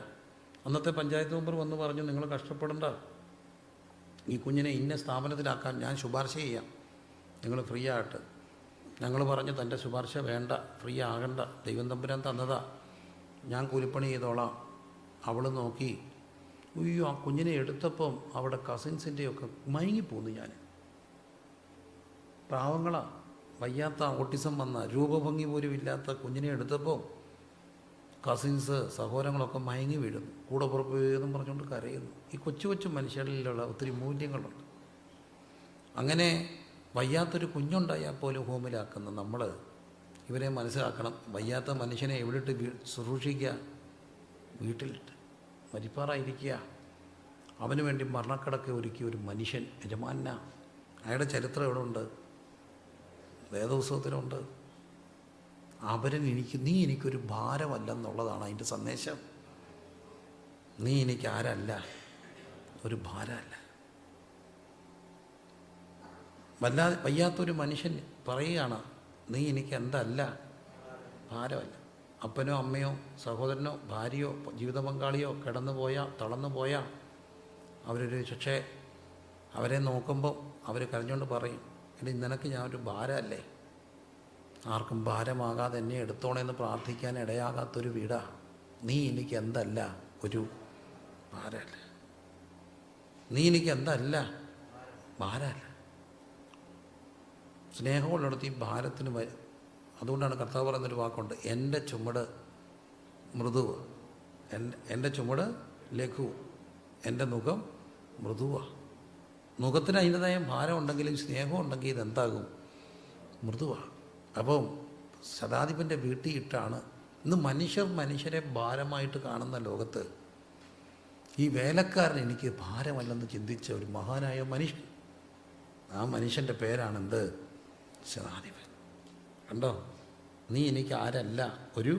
അന്നത്തെ പഞ്ചായത്ത് മെമ്പർ വന്ന് പറഞ്ഞു, നിങ്ങൾ കഷ്ടപ്പെടണ്ട, ഈ കുഞ്ഞിനെ ഇന്ന സ്ഥാപനത്തിലാക്കാൻ ഞാൻ ശുപാർശ ചെയ്യാം, നിങ്ങൾ ഫ്രീ ആയിട്ട്. ഞങ്ങൾ പറഞ്ഞു, തൻ്റെ ശുപാർശ വേണ്ട, ഫ്രീ ആകണ്ട, ദൈവം തമ്പുരാൻ തന്നതാ, ഞാൻ കൂലിപ്പണി ചെയ്തോളാം. അവൾ നോക്കി, അയ്യോ, ആ കുഞ്ഞിനെ എടുത്തപ്പം അവിടെ കസിൻസിൻ്റെയൊക്കെ മയങ്ങിപ്പോന്നു. ഞാൻ പാവങ്ങളാ, വയ്യാത്ത, ഓട്ടിസം വന്ന, രൂപഭംഗി പോലും ഇല്ലാത്ത കുഞ്ഞിനെ എടുത്തപ്പോൾ കസിൻസ്, സഹോദരങ്ങളൊക്കെ മയങ്ങി വീഴുന്നു, കൂടെ പുറപ്പെടുന്നു പറഞ്ഞുകൊണ്ട് കരയുന്നു. ഈ കൊച്ചു കൊച്ചു മനുഷ്യരിലുള്ള ഒത്തിരി മൂല്യങ്ങളുണ്ട്. അങ്ങനെ വയ്യാത്തൊരു കുഞ്ഞുണ്ടായാൽ പോലും ഹോമിലാക്കുന്ന നമ്മൾ ഇവരെ മനസ്സിലാക്കണം. വയ്യാത്ത മനുഷ്യനെ എവിടെയിട്ട് ശുശ്രൂഷിക്കുക? വീട്ടിലിട്ട്. മരിപ്പാറായിരിക്കുക. അവന് വേണ്ടി മരണക്കിടക്ക് ഒരുക്കിയ ഒരു മനുഷ്യൻ, യജമാന. അയാളുടെ ചരിത്രം എവിടെ ഉണ്ട്? വേദപുസ്തകത്തിലുണ്ട്. നീ എനിക്കൊരു ഭാരമല്ലെന്നുള്ളതാണ് അതിൻ്റെ സന്ദേശം. നീ എനിക്ക് ആരല്ല, ഒരു ഭാരമല്ല. വയ്യാത്തൊരു മനുഷ്യൻ പറയുകയാണ്, നീ എനിക്ക് എന്തല്ല, ഭാരമല്ല. അപ്പനോ അമ്മയോ സഹോദരനോ ഭാര്യയോ ജീവിത പങ്കാളിയോ തളർന്നു പോയാൽ അവരൊരു പക്ഷേ അവരെ നോക്കുമ്പോൾ അവർ കരഞ്ഞുകൊണ്ട് പറയും, എടി നിനക്ക് ഞാൻ ഒരു ഭാരമല്ലേ, ആർക്കും ഭാരമാകാതെ എന്നെ എടുത്തോളെന്ന് പ്രാർത്ഥിക്കാൻ ഇടയാകാത്തൊരു വീടാ. നീ എനിക്ക് എന്തല്ല, ഒരു ഭാരമല്ല. നീ എനിക്ക് എന്തല്ല, ഭാരമല്ല. സ്നേഹമുള്ളിടത്ത് ഈ ഭാരത്തിന് അതുകൊണ്ടാണ് കർത്താവ് പറയുന്നൊരു വാക്കുണ്ട്, എൻ്റെ ചുമട് മൃദുവ്, എൻ്റെ ചുമട് ലഘു, എൻ്റെ മുഖം മൃദുവാണ്. മുഖത്തിന് അതിൻ്റെതായ ഭാരം ഉണ്ടെങ്കിലും സ്നേഹം ഉണ്ടെങ്കിൽ ഇതെന്താകും? മൃദുവാണ്. അപ്പം ശതാധിപൻ്റെ വീട്ടിൽ ഇട്ടാണ് ഇന്ന് മനുഷ്യരെ ഭാരമായിട്ട് കാണുന്ന ലോകത്ത് ഈ വേലക്കാരൻ എനിക്ക് ഭാരമല്ലെന്ന് ചിന്തിച്ച ഒരു മഹാനായ മനുഷ്യൻ. ആ മനുഷ്യൻ്റെ പേരാണെന്ത്? ശതാധിപൻ. കണ്ടോ? നീ എനിക്ക് ആരല്ല, ഒരു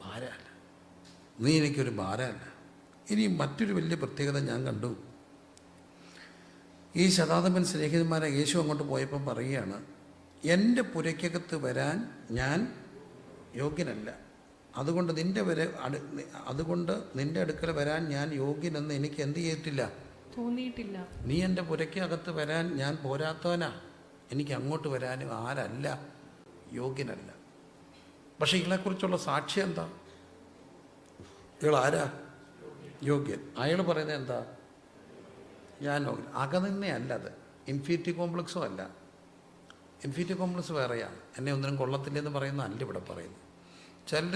ഭാരമല്ല. നീ എനിക്കൊരു ഭാരമല്ല. ഇനി മറ്റൊരു വലിയ പ്രത്യേകത ഞാൻ കണ്ടു. ഈ ശതാധിപൻ സ്നേഹിതന്മാരെ യേശു അങ്ങോട്ട് പോയപ്പോൾ പറയുകയാണ്, എൻ്റെ പുരയ്ക്കകത്ത് വരാൻ ഞാൻ യോഗ്യനല്ല, അതുകൊണ്ട് നിൻ്റെ അടുക്കൽ വരാൻ ഞാൻ യോഗ്യനെന്ന് എനിക്ക് എന്ത് ചെയ്തിട്ടില്ല, തോന്നിയിട്ടില്ല. നീ എൻ്റെ പുരയ്ക്കകത്ത് വരാൻ ഞാൻ പോരാത്തവനാ, എനിക്ക് അങ്ങോട്ട് വരാനും ആരല്ല, യോഗ്യനല്ല. പക്ഷേ ഇയാളെക്കുറിച്ചുള്ള സാക്ഷ്യം എന്താ? ഇയാൾ ആരാ? യോഗ്യൻ. അയാൾ പറയുന്നത് എന്താ? ഞാൻ യോഗ്യൻ. അകനിന്നെ അല്ല, അത് ഇൻഫീരിറ്റി കോംപ്ലക്സും അല്ല. ഇൻഫീരിറ്റി കോംപ്ലക്സ് വേറെയാണ്. എന്നെ ഒന്നിനും കൊള്ളത്തില്ലെന്ന് പറയുന്ന അല്ല ഇവിടെ പറയുന്നത്. ചിലർ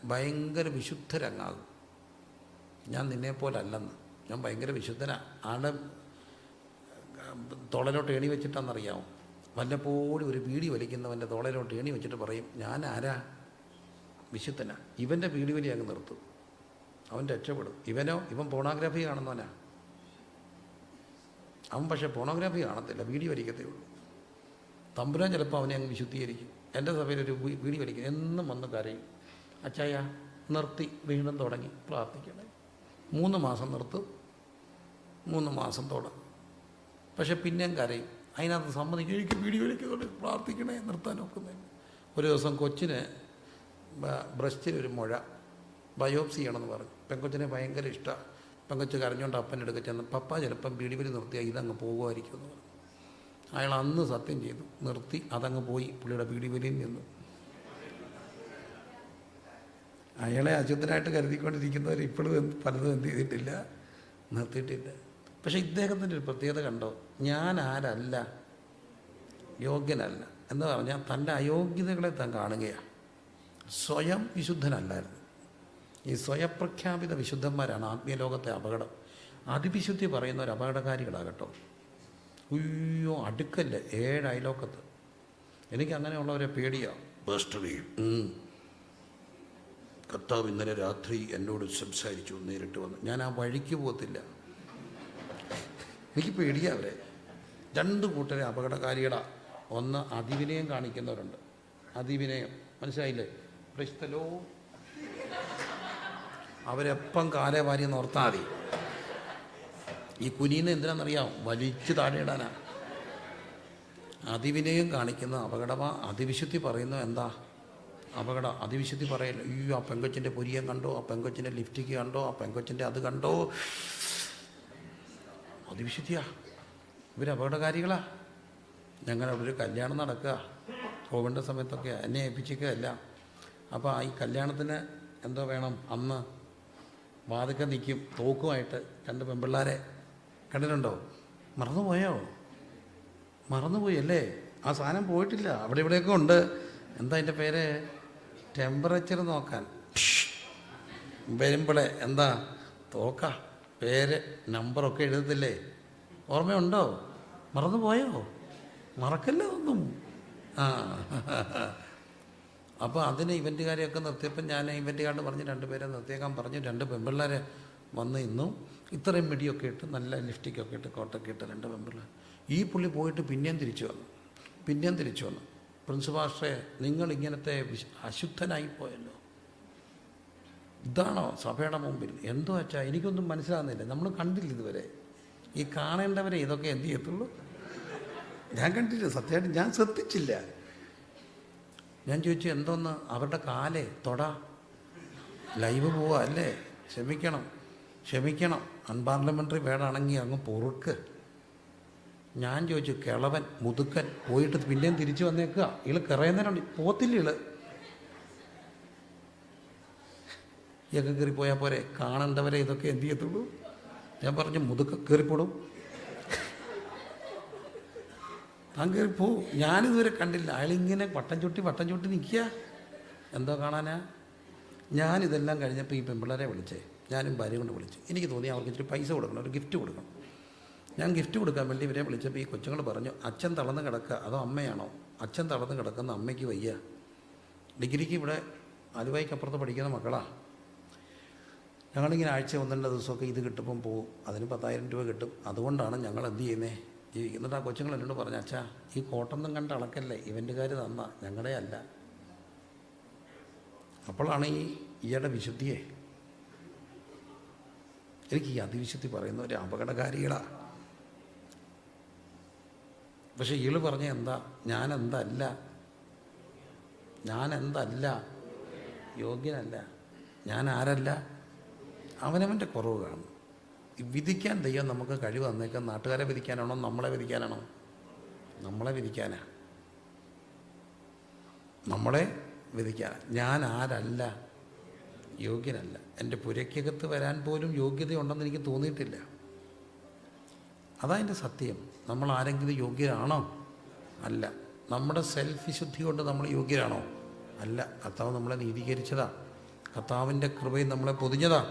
ഭയങ്കര വിശുദ്ധരങ്ങാകും, ഞാൻ നിന്നെപ്പോലെ അല്ലെന്ന്, ഞാൻ ഭയങ്കര വിശുദ്ധനാണ്. ആളുടെ തോളലോട്ട് ഏണി വെച്ചിട്ടാണെന്നറിയാമോ? വല്ലപ്പോഴും ഒരു ബീഡി വലിക്കുന്നവൻ്റെ തോളലോട്ട് ഏണി വെച്ചിട്ട് പറയും, ഞാൻ ആരാ? വിശുദ്ധനാ. ഇവൻ്റെ ബീഡി വലി അങ്ങ് നിർത്തും, അവൻ രക്ഷപ്പെടും. ഇവൻ പോണോഗ്രാഫി കാണുന്നവനാ. അവൻ പക്ഷേ പോണോഗ്രാഫി കാണത്തില്ല, ബീഡി വലിക്കത്തേ ഉള്ളൂ. തമ്പുരാൻ ചിലപ്പോൾ അവനെ അങ്ങ് വിശുദ്ധീകരിക്കും. എൻ്റെ സഭയിലൊരു ബീഡി വലിക്കും, എന്നും വന്ന് കരയും, അച്ചായ നിർത്തി, വീണ്ടും തുടങ്ങി പ്രാർത്ഥിക്കണേ. 3 മാസം നിർത്തും, 3 മാസം തുടങ്ങും. പക്ഷെ പിന്നെയും കരയും. അതിനകത്ത് സമ്മതിക്കും, എനിക്ക് ബീഡി വലിക്കുന്നുണ്ട്, പ്രാർത്ഥിക്കണേ, നിർത്താൻ നോക്കുന്നില്ല. ഒരു ദിവസം കൊച്ചിന് ബ്രസ്റ്റിലൊരു മുഴ, ബയോപ്സി ചെയ്യണമെന്ന് പറഞ്ഞു. പെങ്കൊച്ചിനെ ഭയങ്കര ഇഷ്ടമാണ്. പെങ്കൊച്ച് കരഞ്ഞുകൊണ്ട് അപ്പനെടുക്ക ചെന്ന്, പപ്പ ചിലപ്പം ബീഡി വലി നിർത്തിയാൽ ഇതങ്ങ് പോകുമായിരിക്കും എന്ന് പറഞ്ഞു. അയാൾ അന്ന് സത്യം ചെയ്തു, നിർത്തി, അതങ്ങ് പോയി. പുള്ളിയുടെ ബീഡി വലിയിൽ നിന്നു. അയാളെ അശുദ്ധനായിട്ട് കരുതിക്കൊണ്ടിരിക്കുന്നവർ ഇപ്പോഴും പലതും എന്ത് ചെയ്തിട്ടില്ല, നിർത്തിയിട്ടില്ല. പക്ഷേ ഇദ്ദേഹത്തിൻ്റെ ഒരു പ്രത്യേകത കണ്ടോ? ഞാൻ ആരല്ല, യോഗ്യനല്ല എന്ന് പറഞ്ഞാൽ തൻ്റെ അയോഗ്യതകളെ താൻ കാണുകയാണ്. സ്വയം വിശുദ്ധനല്ലായിരുന്നു. ഈ സ്വയപ്രഖ്യാപിത വിശുദ്ധന്മാരാണ് ആത്മീയ ലോകത്തെ അപകടം. അതിവിശുദ്ധി പറയുന്നവർ അപകടകാരികളാകട്ടോ. അയ്യോ അടുക്കല്ലേ 7 അയലോക്കത്ത്. എനിക്ക് അങ്ങനെയുള്ളവരെ പേടിയാണ്. പാസ്റ്ററേ, കർത്താവ് ഇന്നലെ രാത്രി എന്നോട് സംസാരിച്ചു, നേരിട്ട് വന്ന്. ഞാൻ ആ വഴിക്ക് പോകത്തില്ല, എനിക്ക് പേടിയാ അവരെ. 2 കൂട്ടരെ അപകടകാരികളാണ്. ഒന്ന് അതിവിനയം കാണിക്കുന്നവരുണ്ട്. അതിവിനയം മനസ്സിലായില്ലേ? ക്രിസ്തലോ അവരെപ്പം കാലേ വാരി നോർത്താൽ മതി. ഈ കുനിന്ന് എന്തിനാണെന്നറിയാം? വലിച്ചു താഴെ ഇടാനാ. അതിവിനയം കാണിക്കുന്ന അപകടമാ. അതിവിശുദ്ധി പറയുന്നത് എന്താ? അപകടം. അതിവിശുദ്ധി പറയല്ല, അയ്യോ ആ പെങ്കൊച്ചിൻ്റെ പൊരിയം കണ്ടോ, ആ പെങ്കൊച്ചിൻ്റെ ലിഫ്റ്റിക്ക് കണ്ടോ, ആ പെങ്കൊച്ചിൻ്റെ അത് കണ്ടോ. അതിവിശുദ്ധിയാ. ഇവർ അപകടകാരികളാ. ഞങ്ങളുടെ അവിടെ ഒരു കല്യാണം നടക്കുക, കോവിഡിൻ്റെ സമയത്തൊക്കെ എന്നെ ഏൽപ്പിച്ചിരിക്കുകയല്ല. അപ്പോൾ ഈ കല്യാണത്തിന് എന്തോ വേണം, അന്ന് വാതിക്ക നിൽക്കും തോക്കുമായിട്ട് 2 പെൺപിള്ളാരെ കണ്ടിട്ടുണ്ടോ? മറന്നുപോയോ? മറന്നുപോയി അല്ലേ? ആ സാധനം പോയിട്ടില്ല, അവിടെ ഇവിടെയൊക്കെ ഉണ്ട്. എന്താ അതിൻ്റെ പേര്? ടെമ്പറേച്ചർ നോക്കാൻ വരുമ്പോഴേ എന്താ തോക്ക പേര് നമ്പറൊക്കെ എഴുതത്തില്ലേ? ഓർമ്മയുണ്ടോ? മറന്നുപോയോ? മറക്കല്ല ഒന്നും. അപ്പോൾ അതിന് ഇവൻറ്റുകാരെയൊക്കെ നിർത്തിയപ്പോൾ ഞാൻ ഇവൻറ്റുകാരോട് പറഞ്ഞ് 2 പേരെ നിർത്തിയേക്കാൻ പറഞ്ഞു. 2 പെൺപിള്ളേരെ വന്ന് ഇന്നും ഇത്രയും മിടിയൊക്കെ ഇട്ട് നല്ല ലിഫ്റ്റിക്കൊക്കെ ഇട്ട് കോട്ടൊക്കെ ഇട്ട് 2 പെൺപിള്ളേർ. ഈ പുള്ളി പോയിട്ട് പിന്നെയും തിരിച്ചു വന്നു. പ്രിൻസിപ്പാസ്റ്ററെ, നിങ്ങൾ ഇങ്ങനത്തെ അശുദ്ധനായി പോയല്ലോ. ഇതാണോ സഭയുടെ മുമ്പിൽ? എന്തോ വെച്ചാൽ എനിക്കൊന്നും മനസ്സിലാകുന്നില്ല. നമ്മൾ കണ്ടില്ല ഇതുവരെ. ഈ കാണേണ്ടവരെ ഇതൊക്കെ എന്ത് ചെയ്യത്തുള്ളൂ? ഞാൻ കണ്ടില്ല, സത്യമായിട്ട് ഞാൻ ശ്രദ്ധിച്ചില്ല. ഞാൻ ചോദിച്ചു എന്തോന്ന്? അവരുടെ കാലേ തൊടാ ലൈവ് പോവാ അല്ലേ? ക്ഷമിക്കണം. അൺപാർലമെൻ്ററി വേർഡാണെങ്കിൽ അങ്ങ് പൊറുക്ക്. ഞാൻ ചോദിച്ചു, കിളവൻ മുതുക്കൻ പോയിട്ട് പിന്നെയും തിരിച്ചു വന്നേക്കുക. ഇള് കറയുന്നേരം പോത്തില്ല. ഇയൊക്കെ കയറിപ്പോയാൽ പോരെ? കാണേണ്ടവരെ ഇതൊക്കെ എന്ത് ചെയ്യത്തുള്ളൂ? ഞാൻ പറഞ്ഞു, മുതുക്ക കയറിപ്പോടും, താൻ കയറിപ്പോ. ഞാനിതുവരെ കണ്ടില്ല. അയാളിങ്ങനെ വട്ടം ചുട്ടി നിൽക്കുക. എന്തോ കാണാനാ? ഞാനിതെല്ലാം കഴിഞ്ഞപ്പോൾ ഈ പെൺപിള്ളേരെ വിളിച്ചേ, ഞാനും ഭാര്യ കൊണ്ട് വിളിച്ചു. എനിക്ക് തോന്നി അവർക്ക് ഇച്ചിരി പൈസ കൊടുക്കണം, ഒരു ഗിഫ്റ്റ് കൊടുക്കണം. ഞാൻ ഗിഫ്റ്റ് കൊടുക്കാൻ വേണ്ടി ഇവരെ വിളിച്ചപ്പോൾ ഈ കൊച്ചുങ്ങൾ പറഞ്ഞു, അച്ഛൻ തളർന്ന് കിടക്കുക. അതോ അമ്മയാണോ? അച്ഛൻ തളർന്ന് കിടക്കുന്ന അമ്മയ്ക്ക് വയ്യ. ഡിഗ്രിക്ക് ഇവിടെ ആലുവായ്ക്കപ്പുറത്ത് പഠിക്കുന്ന മക്കളാണ്. ഞങ്ങളിങ്ങനെ ആഴ്ച 1-2 ദിവസമൊക്കെ ഇത് കിട്ടുമ്പം പോകും. അതിന് 10,000 രൂപ കിട്ടും. അതുകൊണ്ടാണ് ഞങ്ങൾ എന്ത് ചെയ്യുന്നത്, ജീവിക്കുന്നത്. ആ കൊച്ചുങ്ങൾ എന്നോട് പറഞ്ഞു, അച്ഛാ ഈ കോട്ടൊന്നും കണ്ട് അളക്കല്ലേ, ഇവൻ്റുകാർ തന്ന, ഞങ്ങളുടെ അല്ല. അപ്പോഴാണ് ഈയുടെ വിശുദ്ധിയെ എനിക്ക് ഈ അതിവിശുദ്ധി പറയുന്ന ഒരു അപകടകാരികളാണ്. പക്ഷെ ഇയാൾ പറഞ്ഞ എന്താ? ഞാനെന്തല്ല, യോഗ്യനല്ല. ഞാൻ ആരല്ല? അവനവൻ്റെ കുറവ് കാണും. വിധിക്കാൻ ദൈവം നമുക്ക് കഴിവ് തന്നേക്കാൻ. നാട്ടുകാരെ വിധിക്കാനാണോ നമ്മളെ വിധിക്കാനാണോ? നമ്മളെ വിധിക്കാനാണ്. ഞാൻ ആരല്ല, യോഗ്യനല്ല. എൻ്റെ പുരയ്ക്കകത്ത് വരാൻ പോലും യോഗ്യതയുണ്ടെന്ന് എനിക്ക് തോന്നിയിട്ടില്ല. അതതിൻ്റെ സത്യം. നമ്മൾ ആരെങ്കിലും യോഗ്യരാണോ? അല്ല. നമ്മുടെ സെൽഫ് വിശുദ്ധി കൊണ്ട് നമ്മൾ യോഗ്യരാണോ? അല്ല. കർത്താവ് നമ്മളെ നീതീകരിച്ചതാ. കർത്താവിൻ്റെ കൃപയിൽ നമ്മളെ പൊതിഞ്ഞതാ.